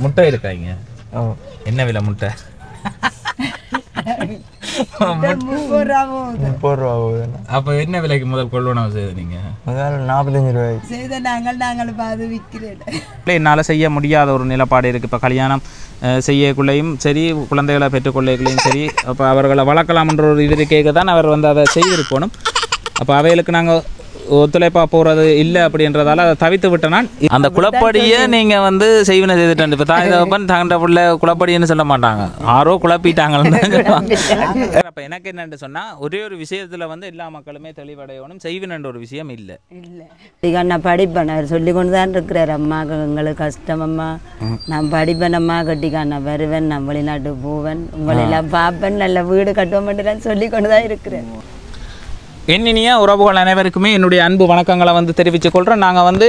முட்டை இருக்காங்க. என்ன விலை முட்டை? 30 ரூபா. அப்போ என்ன விலைக்கு முதல் கொள்வனவு செய்து நீங்க? முதல்ல 45 ரூபாய் செய்த நாங்கள் பாது விற்கிறேன். என்னால் செய்ய முடியாத ஒரு நிலப்பாடு இருக்குது. இப்போ கல்யாணம் செய்யக்குள்ளேயும் சரி, குழந்தைகளை பெற்றுக்கொள்ளைகளையும் சரி, அப்போ அவர்களை வளர்க்கலாம்ன்ற ஒரு இது கேட்க தான் அவர் வந்து அதை செய்திருக்கணும். அப்போ அவைகளுக்கு நாங்கள் ஒத்துழைப்பாக போகிறது இல்லை அப்படின்றதால அதை தவித்து விட்டேன்னா அந்த குளப்படியை நீங்கள் வந்து செய்வினை செய்துட்டேன். இப்போ தாய் தகப்பன் தகண்ட பிள்ளை குளப்படின்னு சொல்ல மாட்டாங்க, ஆரோ குழப்பிட்டாங்கன்னு. அப்போ எனக்கு என்னென்னு சொன்னால் ஒரே ஒரு விஷயத்தில் வந்து எல்லா மக்களுமே தெளிவடையணும், செய்வினன்ற ஒரு விஷயம் இல்லை. நான் படிப்பேன், அவர் சொல்லி கொண்டு தான் இருக்கிறார். அம்மாவுக்கு எங்களுக்கு கஷ்டம் அம்மா, நான் படிப்பேன் அம்மா, கட்டிக்கா நான் வருவேன், நான் வெளிநாட்டுக்கு போவேன், உங்களெல்லாம் பார்ப்பேன், நல்ல வீடு கட்டுவோம் மட்டும் சொல்லி கொண்டு தான் இருக்கிறேன். என்னினிய உறவுகள் அனைவருக்குமே என்னுடைய அன்பு வணக்கங்களை வந்து தெரிவித்துக் கொள்கிறேன். நாங்கள் வந்து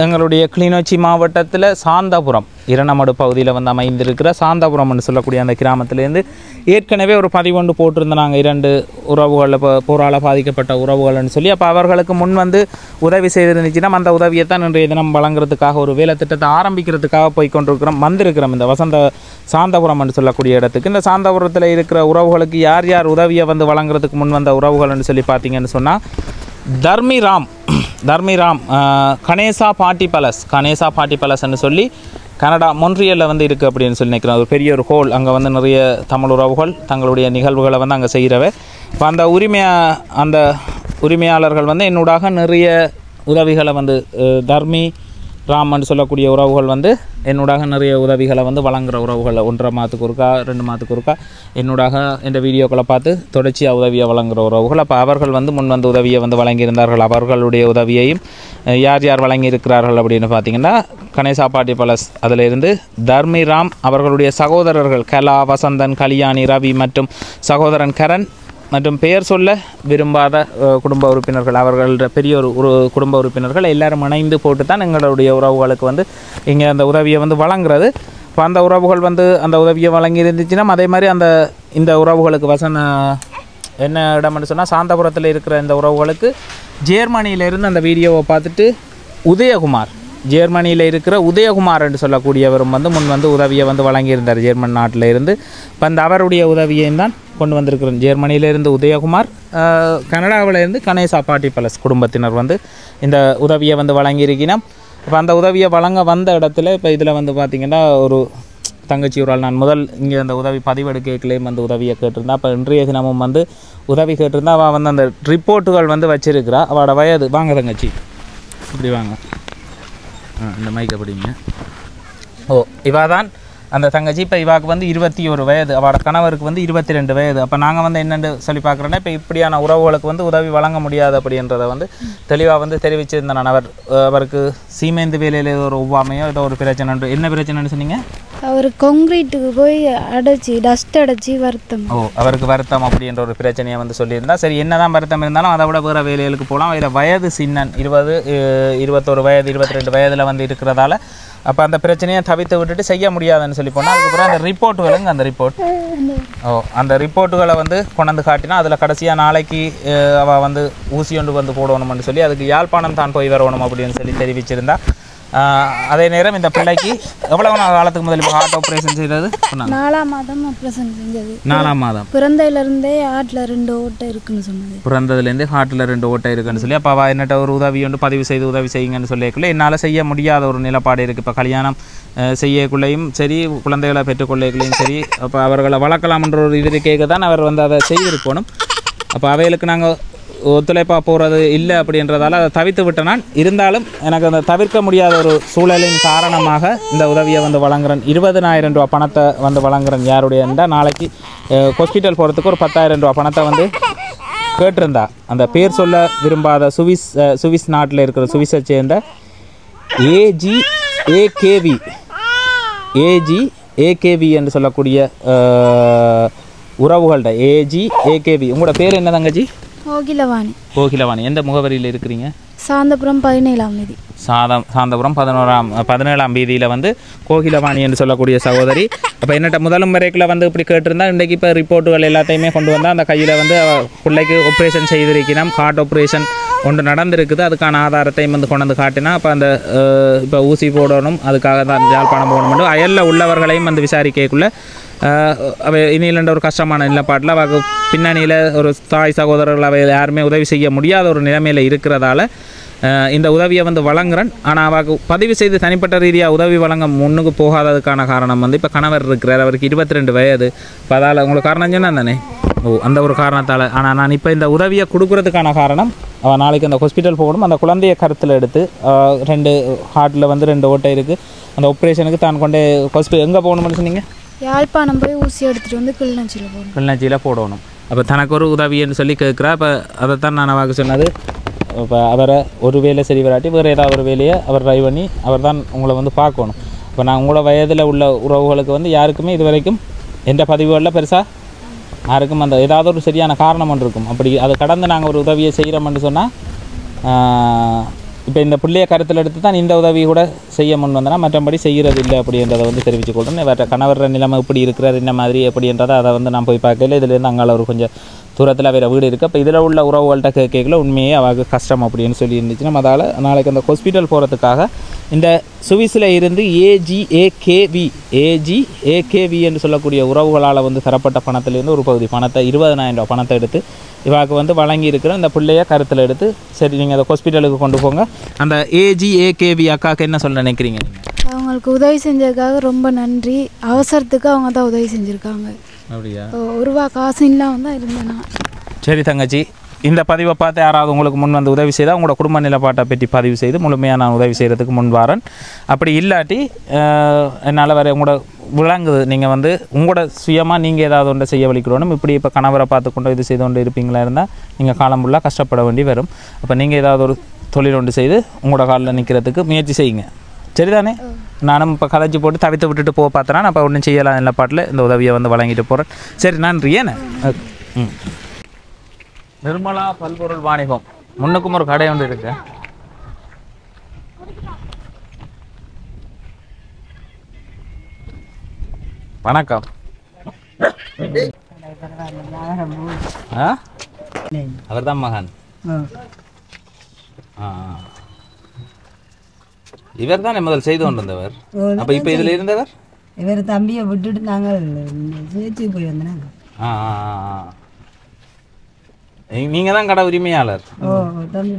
எங்களுடைய கிளிநொச்சி மாவட்டத்தில் சாந்தபுரம் இரணமடு பகுதியில் வந்து அமைந்திருக்கிற சாந்தபுரம்னு சொல்லக்கூடிய அந்த கிராமத்திலேருந்து ஏற்கனவே ஒரு பதிவொன்று போட்டிருந்தோம். நாங்கள் 2 உறவுகளில் போரால் பாதிக்கப்பட்ட உறவுகள்னு சொல்லி, அப்போ அவர்களுக்கு முன் வந்து உதவி செய்திருந்துச்சுன்னா அந்த உதவியை தான் இன்றைய தினம் வழங்குறதுக்காக ஒரு வேலை திட்டத்தை ஆரம்பிக்கிறதுக்காக போய் கொண்டிருக்கிறோம், வந்திருக்கிறோம் இந்த சாந்தபுரம்னு சொல்லக்கூடிய இடத்துக்கு. இந்த சாந்தபுரத்தில் இருக்கிற உறவுகளுக்கு யார் யார் உதவியை வந்து வழங்குறதுக்கு முன் வந்த உறவுகள்னு சொல்லி பார்த்தீங்கன்னு சொன்னால், தர்மிராம் கணேசா பாட்டி பேலஸ்ன்னு சொல்லி கனடா மொன்ட்ரியலில் வந்து இருக்குது அப்படின்னு சொல்லி நினைக்கிறேன். ஒரு பெரிய ஒரு ஹோல், அங்கே வந்து நிறைய தமிழ் உறவுகள் தங்களுடைய நிகழ்வுகளை வந்து அங்கே செய்கிறவை. இப்போ அந்த உரிமையாளர்கள் வந்து என்னூடாக நிறைய உதவிகளை வந்து ராமன் சொல்லக்கூடிய உறவுகள் வந்து என்னூடாக நிறைய உதவிகளை வந்து வழங்குகிற உறவுகள் 1.5 மாதத்துக்கு ஒருக்கா 2 மாதத்துக்கு ஒருக்கா என்னூடாக இந்த வீடியோக்களை பார்த்து தொடர்ச்சியாக உதவியை வழங்குகிற உறவுகள். அப்போ அவர்கள் வந்து முன் வந்து உதவியை வந்து வழங்கியிருந்தார்கள். அவர்களுடைய உதவியையும் யார் யார் வழங்கியிருக்கிறார்கள் அப்படின்னு பார்த்தீங்கன்னா, கணேசா பாட்டி பேலஸ் அதிலிருந்து தர்மிராம் அவர்களுடைய சகோதரர்கள் கலா, வசந்தன், கல்யாணி, ரவி மற்றும் சகோதரன் கரண் மற்றும் பெயர் சொல்ல விரும்பாத குடும்ப உறுப்பினர்கள், அவர்கள பெரிய ஒரு குடும்ப உறுப்பினர்கள் எல்லாரும் இணைந்து போட்டு தான் எங்களுடைய உறவுகளுக்கு வந்து இங்கே அந்த உதவியை வந்து வழங்குறது. இப்போ அந்த உறவுகள் வந்து அந்த உதவியை வழங்கி இருந்துச்சுன்னா, அதே மாதிரி இந்த உறவுகளுக்கு என்ன இடம்னு சொன்னால், சாந்தபுரத்தில் இருக்கிற இந்த உறவுகளுக்கு ஜெர்மனியிலேருந்து அந்த வீடியோவை பார்த்துட்டு ஜெர்மனியில் இருக்கிற உதயகுமார் என்று சொல்லக்கூடியவரும் வந்து முன் வந்து உதவியை வந்து வழங்கியிருந்தார் ஜெர்மன் நாட்டில் இருந்து. இப்போ அந்த அவருடைய உதவியையும் தான் கொண்டு வந்திருக்கிறோம். ஜெர்மனியிலேருந்து உதயகுமார், கனடாவிலேருந்து கணேசா பாட்டி பேலஸ் குடும்பத்தினர் வந்து இந்த உதவியை வந்து வழங்கியிருக்கணும். இப்போ அந்த உதவியை வழங்க வந்த இடத்துல இப்போ இதில் வந்து பார்த்திங்கன்னா ஒரு தங்கச்சி ஒரு ஆள் நான் முதல் இங்கே அந்த உதவி பதிவெடுக்கையிலேயும் வந்து உதவியை கேட்டிருந்தா. அப்போ இன்றைய தினமும் வந்து உதவி கேட்டிருந்தா. அவள் வந்து அந்த ரிப்போர்ட்டுகள் வந்து வச்சிருக்கிறா. அவளோட வயது வாங்க தங்கச்சி இப்படி வாங்க, இந்த மைக்கை படிங்க. இவா தான் அந்த தங்கச்சி. இப்போ இவாக்கு வந்து 21 வயது, அவளோட கணவருக்கு வந்து 22 வயது. அப்போ நாங்கள் வந்து என்னென்னு சொல்லி பார்க்குறோன்னா, இப்போ இப்படியான உறவுகளுக்கு வந்து உதவி வழங்க முடியாது அப்படின்றத வந்து தெளிவாக வந்து தெரிவிச்சிருந்தேன் நான். அவருக்கு சீமேந்து வேலையில் ஏதோ ஒரு ஒவ்வாமையோ ஏதோ ஒரு பிரச்சனை. என்ன பிரச்சனைன்னு சொன்னீங்க? அவர் கான்கிரீட்டுக்கு போய் டஸ்ட் அடைச்சி வருத்தம். அவருக்கு வருத்தம் அப்படின்ற ஒரு பிரச்சனையை வந்து சொல்லியிருந்தா. சரி, என்னதான் வருத்தம் இருந்தாலும் அதை விட வேறு வேலைகளுக்கு போகலாம். அதில் வயது சின்னன் 20, 21 வயது 22 வயதில் வந்து இருக்கிறதால அப்போ அந்த பிரச்சனையை தவிர்த்து விட்டுட்டு செய்ய முடியாதுன்னு சொல்லி போனால், அதுக்கப்புறம் அந்த அந்த ரிப்போர்ட்டுகளை வந்து கொண்டாந்து காட்டினா அதில் கடைசியாக நாளைக்கு அவள் வந்து ஊசி ஒன்று வந்து போடணும்னு சொல்லி அதுக்கு யாழ்ப்பாணம் தான் போய் வரணும் அப்படின்னு சொல்லி தெரிவிச்சிருந்தா. அதே நேரம் இந்த பிள்ளைக்கு எவ்வளவு காலத்துக்கு முதல் ஹார்ட் ஆப்ரேஷன் செய்தது? 4ஆம் மாதம் ஆப்ரேஷன் செஞ்சது. 4ஆம் மாதம் பிறந்ததுலேருந்தே ஹார்ட்டில் 2 ஓட்டை இருக்குன்னு சொன்னது. பிறந்ததுலேருந்து ஹார்ட்டில் 2 ஓட்டை இருக்குன்னு சொல்லி, அப்போ அவள் என்னட்ட ஒரு உதவி ஒன்று பதிவு செய்து உதவி செய்யுங்கன்னு சொல்லிக்குள்ளே என்னால் செய்ய முடியாத ஒரு நிலப்பாடு இருக்குது. இப்போ கல்யாணம் செய்யக்குள்ளேயும் சரி, குழந்தைகளை பெற்றுக்கொள்ளைகளையும் சரி, அப்போ அவர்களை வளர்க்கலாம்ன்ற ஒரு இது கேட்க தான் அவர் வந்து அதை செய்திருக்கணும். அப்போ அவைகளுக்கு நாங்கள் ஒத்துழைப்பாக போகிறது இல்லை அப்படின்றதால அதை தவிர்த்து விட்டேன். இருந்தாலும் எனக்கு அந்த தவிர்க்க முடியாத ஒரு சூழலின் காரணமாக இந்த உதவியை வந்து வழங்குறேன். 20,000 ரூபா பணத்தை வந்து வழங்குறேன். யாருடைய இருந்தால் நாளைக்கு ஹாஸ்பிட்டல் போகிறதுக்கு ஒரு 10,000 ரூபா பணத்தை வந்து கேட்டிருந்தா. அந்த பேர் சொல்ல விரும்பாத சுவிஸ் நாட்டில் இருக்கிற சுவிஸை சேர்ந்த ஏஜிஏகேவி என்று சொல்லக்கூடிய உறவுகள்கிட்ட ஏஜிஏகேவி. உங்களோட பேர் என்ன தங்கச்சி? கோகிலவாணி. எந்த முகவரியில் இருக்கிறீங்க? சாந்தபுரம் 17ஆம் வீதி. சாந்தபுரம் 17ஆம் வீதியில் வந்து கோகிலவாணி என்று சொல்லக்கூடிய சகோதரி. அப்போ என்னட்ட முதலும் வரைக்குள்ள வந்து இப்படி கேட்டிருந்தா, இன்றைக்கு இப்போ ரிப்போர்ட்டுகள் எல்லாத்தையுமே கொண்டு வந்தால் அந்த கையில் வந்து பிள்ளைக்கு ஆப்ரேஷன் செய்திருக்கணும். ஹார்ட் ஆப்ரேஷன் ஒன்று நடந்திருக்குது. அதுக்கான ஆதாரத்தையும் வந்து கொண்டு வந்து காட்டினா அப்போ அந்த இப்போ ஊசி போடணும், அதுக்காக தான் யாழ்ப்பாணம் போகணும். அயலில் உள்ளவர்களையும் வந்து விசாரிக்கக்குள்ள அவை இனியிலண்ட ஒரு கஷ்டமான நிலப்பாட்டில் அவ பின்னணியில் ஒரு தாய் சகோதரர்கள் அவை யாருமே உதவி செய்ய முடியாத ஒரு நிலைமையில் இருக்கிறதால இந்த உதவியை வந்து வழங்குறேன். ஆனால் அவருக்கு பதிவு செய்து தனிப்பட்ட ரீதியாக உதவி வழங்க முன்னுக்கு போகாததுக்கான காரணம் வந்து இப்போ கணவர் இருக்கிறார், அவருக்கு 22 வயது. இப்போ அதால் உங்களுக்கு காரணம் சொன்னால் தானே அந்த ஒரு காரணத்தால். ஆனால் நான் இப்போ இந்த உதவியை கொடுக்குறதுக்கான காரணம் அவள் நாளைக்கு அந்த ஹாஸ்பிட்டல் போகணும். அந்த குழந்தைய கருத்தில் எடுத்து 2 ஹார்ட்டில் வந்து 2 ஓட்டை இருக்குது. அந்த ஆப்ரேஷனுக்கு தான் கொண்டே ஹாஸ்பிட்டல் எங்கே போகணும்னு சொன்னீங்க? யாழ்ப்பாணம் போய் ஊசி எடுத்துகிட்டு வந்து கிளிநொச்சியில் போடணும். அப்போ தனக்கு ஒரு உதவின்னு சொல்லி கேட்குறா. அப்போ அதைத்தான் நான் அவருக்கு சொன்னது, இப்போ அவரை ஒரு வேலை சரி வராட்டி வேறு ஏதாவது ஒரு வேலையை அவர் ட்ரைவ் பண்ணி அவர் தான் உங்களை வந்து பார்க்கணும். இப்போ நான் உங்களோட வயதில் உள்ள உறவுகளுக்கு வந்து யாருக்குமே இது வரைக்கும் எந்த பதிவுகளில் பெருசாக யாருக்கும் அந்த ஏதாவது ஒரு சரியான காரணம் ஒன்று இருக்கும். அப்படி அதை கடந்து நாங்கள் ஒரு உதவியை செய்கிறோம்னு சொன்னால் இப்போ இந்த பிள்ளையை கருத்தில் எடுத்து தான் இந்த உதவி கூட செய்ய முன் வந்தனா, மற்றபடி செய்கிறது இல்லை அப்படின்றத வந்து தெரிவித்து கொள்கிறேன். வேறு கணவர் நிலைமை எப்படி இருக்கிறார் என்ன மாதிரி எப்படின்றதை அதை வந்து நான் போய் பார்க்கல. இதுலேருந்து அங்கே ஒரு கொஞ்சம் தூரத்தில் வேறு வீடு இருக்குது. அப்போ இதில் உள்ள உறவுகள்கிட்ட கேட்கல உண்மையே அவருக்கு கஷ்டம் அப்படின்னு சொல்லி இருந்துச்சுன்னா அதால் நாளைக்கு அந்த ஹாஸ்பிட்டல் போகிறதுக்காக இந்த சுவிஸில் இருந்து ஏஜிஏகேவி என்று சொல்லக்கூடிய உறவுகளால் வந்து தரப்பட்ட பணத்திலேருந்து ஒரு பகுதி பணத்தை 20,000 ரூபா பணத்தை எடுத்து இவாக்கு வந்து வழங்கி இருக்கிற இந்த பிள்ளையை கருத்தில் எடுத்து சரி நீங்கள் அந்த ஹாஸ்பிட்டலுக்கு கொண்டு போங்க. அந்த ஏஜிஏகேவி அக்காவுக்கு என்ன சொல்ல நினைக்கிறீங்க? அவங்களுக்கு உதவி செஞ்சதுக்காக ரொம்ப நன்றி. அவசரத்துக்கு அவங்க தான் உதவி செஞ்சுருக்காங்க. அப்படியா? 1 ரூபா காசு இல்லாமல் தான் இருந்தேன். சரி தங்கச்சி, இந்த பதிவை பார்த்து யாராவது உங்களுக்கு முன் வந்து உதவி செய்தால் உங்களோட குடும்ப நிலப்பாட்டை பற்றி பதிவு செய்து முழுமையாக நான் உதவி செய்கிறதுக்கு முன் வரேன். அப்படி இல்லாட்டி என்னால் வேறு உங்களோட விளங்குது நீங்கள் வந்து உங்களோட சுயமாக நீங்கள் ஏதாவது ஒன்றை செய்ய வலிக்கிறோம். இப்படி இப்போ கணவரை பார்த்து கொண்டு இது செய்து கொண்டு இருப்பீங்களா இருந்தால் நீங்கள் காலம் ஃபுல்லாக கஷ்டப்பட வேண்டி வரும். அப்போ நீங்கள் ஏதாவது ஒரு தொழில் ஒன்று செய்து உங்களோட காலில் நிற்கிறதுக்கு முயற்சி செய்யுங்க. சரிதானே? நானும் இப்போ கதைச்சி போட்டு தவித்து விட்டுட்டு போக பார்த்தேன்னா நான் இப்போ ஒன்றும் செய்யலாம் எல்லா பாட்டில் இந்த உதவியை வந்து வழங்கிட்டு போகிறேன். சரி, நன்றி. ஏன்னு நிர்மலா பல்பொருள் வாணிபம் முன்னுக்கும் ஒரு கடை ஒன்று இருக்கு. வணக்கம். அவர் தான் மகன். இவர் தானே முதல் செய்து கொண்டிருந்தவர். அப்ப இப்ப இதுல இருந்தவர் இவர் தம்பியை விட்டுட்டு நாங்கள் சேர்த்து போய் வந்தாங்க. நீங்க தான் கடை உரிமையாளர்.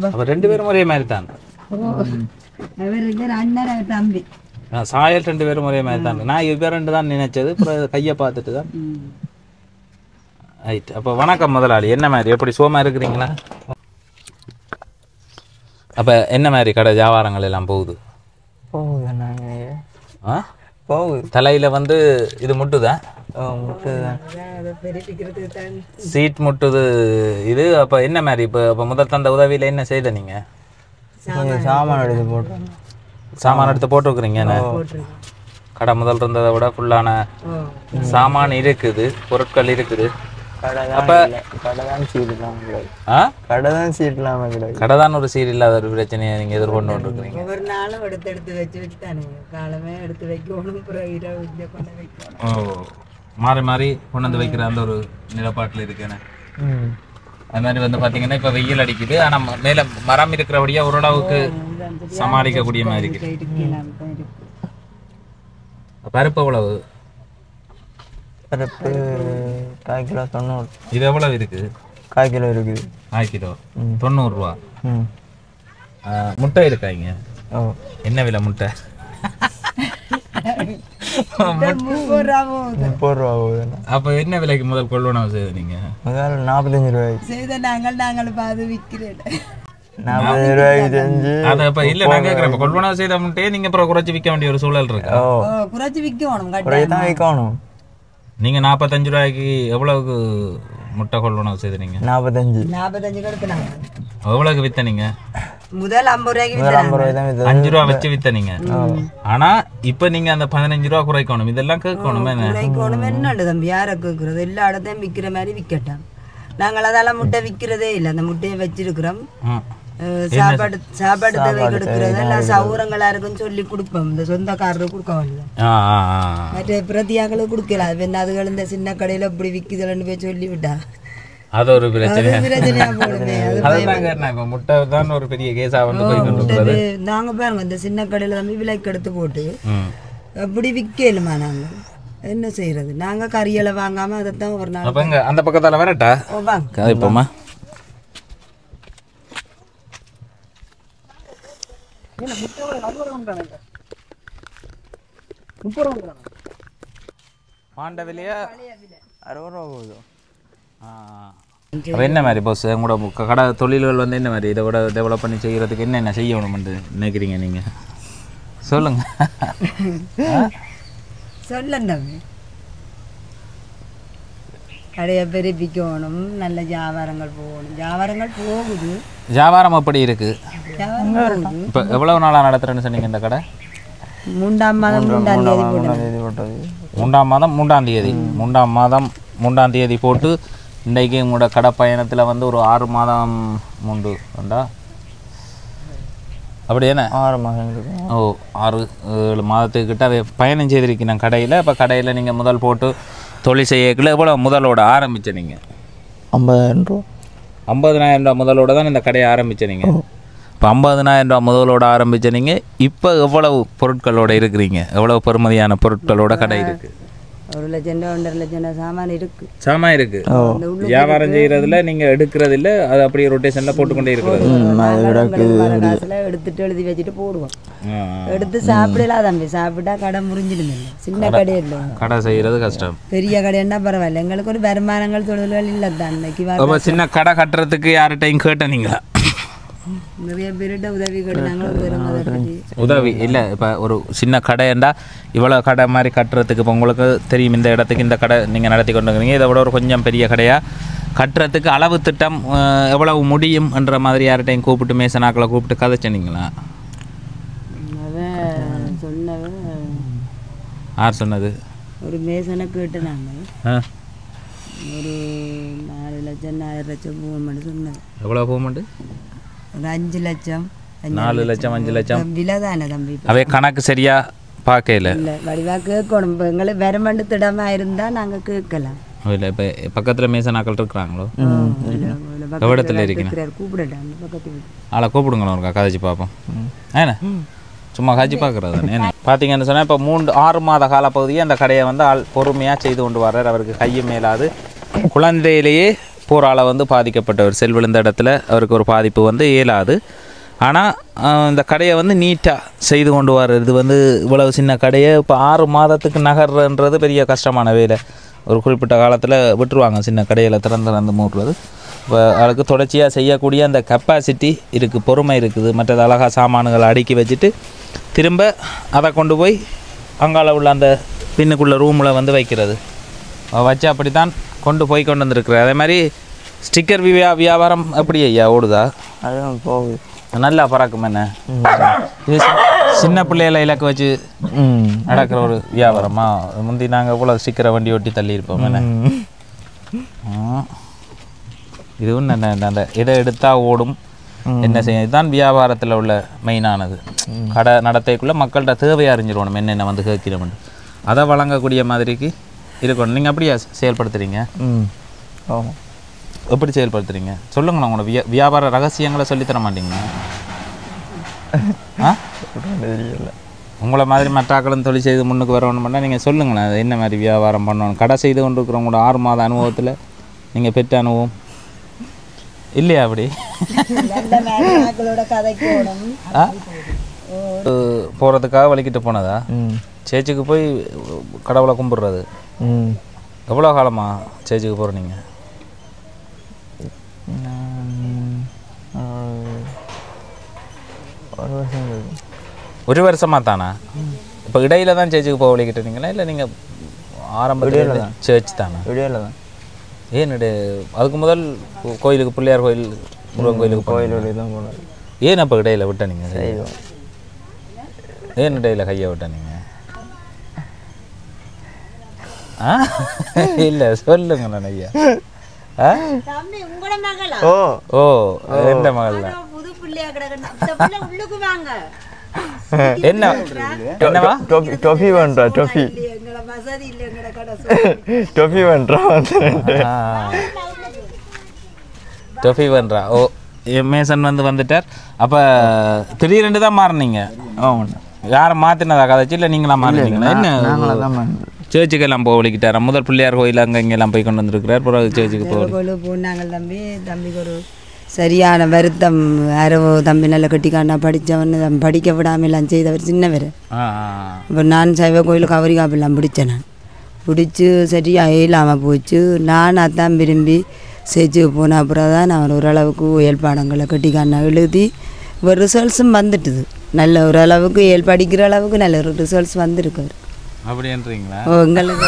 அப்ப 2 பேரும் ஒரே மாதிரி தான். தம்பி சாயல் 2 பேரும் ஒரே மாதிரி தான். நான் இவர் 2 தான் நினைச்சது. கையை பார்த்துட்டு தான். ரைட். அப்போ வணக்கம் முதலாளி. என்ன மாதிரி எப்படி சோமா இருக்கிறீங்களா? அப்போ என்ன மாதிரி கடை வியாபாரங்கள் எல்லாம் போகுது? போகுது. தலையில் வந்து இது முட்டுதான், சீட் முட்டுது இது. அப்போ என்ன மாதிரி இப்போ முதல் தந்த உதவியில் என்ன செய்த நீங்கள்? சாமான் எடுத்து போட்டோம். சாமான் எடுத்து போட்டுருக்குறீங்க. கடை முதல் இருந்ததை விட ஃபுல்லான சாமான் இருக்குது, பொருட்கள் இருக்குது. அப்போ கடை தான் ஒரு சீர் இல்லாத ஒரு பிரச்சனையை நீங்கள் எதிர்கொண்டு வந்துருக்குறீங்க. ஒவ்வொரு நாளும் எடுத்து வச்சு தானே காலமே எடுத்து வைக்கணும். மாறி மாறி கொண்டு வந்து வைக்கிற அந்த ஒரு நிலப்பாட்டில் இருக்குன்னு. அது மாதிரி வந்து பார்த்தீங்கன்னா இப்போ வெயில் அடிக்குது. ஆனால் மேலே மரம் இருக்கிறபடியாக ஓரளவுக்கு சமாளிக்கக்கூடிய மாதிரி இருக்குது. பருப்பு எவ்வளவு? பருப்பு 1/4 கிலோ 90. இது எவ்வளவு இருக்குது? 1/4 கிலோ இருக்குது. 1/4 கிலோ 90 ரூபா. முட்டை இருக்காங்க. என்ன விலை முட்டை? 30 ரூபா போகுது. அப்போ என்ன விலைக்கு முதல் கொள்வனவு செய்து நீங்க? முதல் 45 ரூபாய்க்கு செய்த நாங்கள் பாது விற்கிறேன். 45 ரூபாய்க்கு செஞ்சு அதை இப்போ இல்லை நான் கேட்குறேன். கொள்வனவு செய்த முட்டையே நீங்கள் அப்புறம் குறைச்சி விற்க வேண்டிய ஒரு சூழல் இருக்கு. குறைச்சி விற்கணும். தான் விற்கணும். நீங்கள் 45 ரூபாய்க்கு எவ்வளவுக்கு முட்டை கொள்வனவு செய்தீங்க? 45 எடுத்துனாங்க. எவ்வளவுக்கு வித்த நீங்க? முதல் 50 ரூபாய்க்கு 5 ரூபா வச்சு வித்த நீங்க. ஆனா இப்ப நீங்க அந்த 15 ரூபா குறைக்கணும். இதெல்லாம் கேட்கணும். குறைக்கணும் என்னண்டு தம்பி, யாரை கேட்கறது? எல்லா இடத்தையும் விற்கிற மாதிரி விற்கட்டான். நாங்கள் அதெல்லாம் முட்டை விற்கிறதே இல்லை. அந்த முட்டையை வச்சிருக்கிறோம். சாப்பாடு தேவை கொடுக்கறது எல்லாம் சௌரங்களா இருக்குன்னு சொல்லி கொடுப்போம். இந்த சொந்தக்காரருக்கு கொடுக்க வேண்டியது. மற்ற பிரதியாங்களுக்கு கொடுக்கல. அது அதுகள் இந்த சின்ன கடையில இப்படி விற்குதுலன்னு போய் சொல்லி விட்டா அது ஒரு பிரச்சனை. பிரச்சனையா போடுமே. அதுதான் கேட்டேன். இப்போ முட்டை தான் ஒரு பெரிய கேஸாக வந்து போய் கொண்டு இருக்கிறது. நாங்கள் பாருங்க இந்த சின்ன கடையில் தம்பி விலைக்கு எடுத்து போட்டு அப்படி விற்கலுமா நாங்கள் என்ன செய்யறது? நாங்கள் கறியலை வாங்காமல் அதைத்தான் ஒரு நாள். அப்போ அந்த பக்கத்தால் வரட்டா வாங்க இப்போம்மா பாண்டவிலையா 60 ரூபா போகுது. அப்போ என்ன மாதிரி போஸ் உங்களோட கடை தொழில்கள் வந்து என்ன மாதிரி இதை விட டெவலப் பண்ணி செய்கிறதுக்கு என்னென்ன செய்யணும்னு நினைக்கிறீங்க நீங்கள்? சொல்லுங்கள். சொல்லுங்க. கடையை பெருப்பிக்கணும், நல்ல வியாபாரங்கள் போகணும். வியாபாரங்கள் போகுது. வியாபாரம் எப்படி இருக்குது? இப்போ எவ்வளோ நாளாக நடத்துகிறேன்னு சொன்னீங்க இந்த கடை? 3ஆம் மாதம் 3ஆம் தேதி போட்டது. 3ஆம் மாதம் 3ஆம் தேதி 3ஆம் மாதம் 3ஆம் தேதி போட்டு இன்றைக்கு உங்களோட கடை பயணத்தில் வந்து ஒரு 6 மாதம் உண்டு உண்டா? அப்படி என்ன 6 மாதம் இருக்கும். ஓ 6-7 மாதத்துக்கிட்ட பயணம் செய்திருக்கீங்க கடையில். இப்போ கடையில் நீங்கள் முதல் போட்டு தொழில் செய்யக்குள்ள எவ்வளோ முதலோட ஆரம்பித்த நீங்கள்? 50,000 ரூபா. 50,000 ரூபா முதலோட தான் இந்த கடையை ஆரம்பித்த நீங்கள். இப்போ 50,000 ரூபா முதலோட ஆரம்பித்த நீங்கள் இப்போ எவ்வளவு பொருட்களோடு இருக்கிறீங்க? எவ்வளவு பெறுமதியான பொருட்களோட கடை இருக்குது? 1 லட்சம் ரூபா 1.5 லட்சம் ரூபா சாமான் இருக்கு. சாமான் இருக்கு. வியாபாரம் செய்யறதுல நீங்க எடுக்கிறது இல்லை, அது அப்படியே ரொட்டேஷன்ல போட்டுக்கொண்டே இருக்கிறது. காசுல எடுத்துட்டு எழுதி வச்சுட்டு போடுவோம். எடுத்து சாப்பிடலாம் தம்பி. சாப்பிட்டா கடை முறிஞ்சிடுங்க. சின்ன கடை இல்லை, கடை செய்யறது கஷ்டம். பெரிய கடைன்னா பரவாயில்ல. எங்களுக்கு ஒரு வருமானங்கள் தொழில்கள் இல்லை தான். சின்ன கடை கட்டுறதுக்கு யார்கிட்டையும் கேட்டீங்களா? நிறைய பேருட்ட உதவி கேட்டாங்க. உதவி இல்லை. இப்போ ஒரு சின்ன கடைண்டா இவ்வளோ கடை மாதிரி கட்டுறதுக்கு இப்போ உங்களுக்கு தெரியும் இந்த இடத்துக்கு இந்த கடை நீங்கள் நடத்தி கொண்டு இருக்கிறீங்க. இதை விட ஒரு கொஞ்சம் பெரிய கடையாக கட்டுறதுக்கு அளவு திட்டம் எவ்வளவு முடியும் என்ற மாதிரி யார்கிட்டையும் கூப்பிட்டு மேசனாக்களை கூப்பிட்டு கதைச்சினீங்களா? சொன்னவன் யார் சொன்னது? ஒரு மேசனை கேட்டு நாங்கள் ஒரு 4 லட்சம் 4 லட்சம் போகணும்னு சொன்னேன். எவ்வளோ போகமாட்டு? ஒரு 5 லட்சம் 4 லட்சம் 5 லட்சம் விலை தானே தம்பி. அவை கணக்கு சரியா பார்க்கல. இல்லை வடிவாக கேட்கணும். இப்போ எங்களை வருமானு திடமாக இருந்தால் நாங்கள் கேட்கலாம். இல்லை இப்போ பக்கத்தில் மேசனாக்கள் இருக்கிறாங்களோ? எவ்வளத்தில் இருக்கிறேன் கூப்பிடட்டாங்க பக்கத்து. ஆளை கூப்பிடுங்களா ஒரு கதைச்சி பார்ப்போம். ஏன்னா சும்மா காய்ச்சி பார்க்குறது தானே. பார்த்தீங்கன்னு சொன்னால் இப்போ 6 மாத காலப்பகுதியே அந்த கடையை வந்து ஆள் பொறுமையாக செய்து கொண்டு வர்றார். அவருக்கு கையும் மேலாது. குழந்தையிலேயே போரால் வந்து பாதிக்கப்பட்டவர். செல் விழுந்த இடத்துல அவருக்கு ஒரு பாதிப்பு வந்து இயலாது. ஆனால் இந்த கடையை வந்து நீட்டாக செய்து கொண்டு வர்றது வந்து இவ்வளவு சின்ன கடையை இப்போ 6 மாதத்துக்கு நகர்றது பெரிய கஷ்டமான வேலை. ஒரு குறிப்பிட்ட காலத்தில் விட்டுருவாங்க சின்ன கடையில் திறந்து மூடுறது. இப்போ அதுக்கு தொடர்ச்சியாக செய்யக்கூடிய அந்த கெப்பாசிட்டி இருக்குது, பொறுமை இருக்குது. மற்றது அழகாக சாமான்களை அடுக்கி வச்சுட்டு திரும்ப அதை கொண்டு போய் அங்கால உள்ள அந்த பின்னுக்குள்ள ரூமில் வந்து வைக்கிறது. வச்சு அப்படி தான் கொண்டு வந்துருக்குறேன். அதே மாதிரி ஸ்டிக்கர் வியாபாரம் எப்படி ஐயா ஓடுதா? அதுவும் போகுது, நல்லா பறக்கும். என்ன இது சின்ன பிள்ளைகளை இலக்கு வச்சு நடக்கிற ஒரு வியாபாரமா? முந்தி நாங்கள் இவ்வளோ ஸ்டிக்கரை வண்டி ஒட்டி தள்ளியிருப்போம். என்ன இதுவும் அந்த இதை எடுத்தால் ஓடும். என்ன செய்யும்? இதுதான் வியாபாரத்தில் உள்ள மெயினானது. கடை நடத்தைக்குள்ளே மக்கள்கிட்ட தேவையை அறிஞ்சிடணும், என்னென்ன வந்து கேட்கிறோம்னு அதை வழங்கக்கூடிய மாதிரிக்கு இருக்கணும். நீங்கள் அப்படியா செயல்படுத்துகிறீங்க? ஆமாம். எப்படி செயல்படுத்துகிறீங்க சொல்லுங்கண்ணா. உங்களோட வியாபார ரகசியங்களை சொல்லித்தர மாட்டீங்க? உங்களை மாதிரி மற்றாக்களும் தொழில் செய்து முன்னுக்கு வரணும்னா நீங்கள் சொல்லுங்களேன், அது என்ன மாதிரி வியாபாரம் பண்ணணும். கடை செய்து கொண்டு இருக்கிறவங்களோட 6 மாத அனுபவத்தில் நீங்கள் பெற்ற அனுபவம் இல்லையா? அப்படி போகிறதுக்காக வலிக்கிட்டு போனதா? சேர்ச்சுக்கு போய் கடவுளை கும்பிட்றது எவ்வளோ காலமாக சேர்ச்சுக்கு போகிற நீங்கள்? ஒரு வருஷமாக தானா? இப்போ இடையில தான் சேர்ச்சுக்கு போக வலிக்கிட்டுருந்தீங்களா இல்லை நீங்கள் ஆரம்பத்தில் சேர்ச் தானே? இடையில தான். ஏன் அதுக்கு முதல் கோயிலுக்கு பிள்ளையார் கோயில் முருகன் கோயிலுக்கு கோயில் தான் போனார். ஏன் அப்போ இடையில விட்ட நீங்கள்? ஏன் இடையில கையை விட்ட நீங்கள்? இல்லை சொல்லுங்க ஐயா. ஓ ஓ எந்த மகள்? என்ன என்னவா? டொஃபி பண்ணுறா, டொஃபி டொஃபி பண்ணுறா. டொஃபி பண்ணுறா ஓ மேசன் வந்துட்டார். அப்போ திடீரெண்டு தான் மாறினீங்க. யாரை மாற்றினதா கதைச்சு இல்லை நீங்களா மாறினீங்களா? என்ன சேர்ச்சுக்கெல்லாம் போகலிக்கிட்டாரா? முதல் பிள்ளையார் கோயில் அங்கே இங்கெல்லாம் போய் கொண்டு வந்துருக்கிறார். பிறகு சேர்ச்சுக்கு கோயிலுக்கு போனாங்க தம்பிக்கு ஒரு சரியான வருத்தம். யாரோ தம்பி நல்லா கட்டிக்காண்டா படித்தவன் படிக்க விடாமல் எல்லாம் செய்தவர் சின்னவர். இப்போ நான் சைவ கோயிலுக்கு கவரி காப்பெல்லாம் பிடிச்சேன். நான் பிடிச்சி சரியாக இல்லாமல் போச்சு. நான் அதான் விரும்பி சேர்ச்சுக்கு போன அப்புறம் தான் நான் ஓரளவுக்கு இயல்பாடங்களை கட்டிக்காண்டா எழுதி ஒரு ரிசல்ட்ஸும் வந்துட்டுது. நல்ல ஓரளவுக்கு இயல் படிக்கிற அளவுக்கு நல்ல ஒரு ரிசல்ட்ஸ் வந்துருக்காரு. அப்படின்றீங்களா? உங்களுக்கு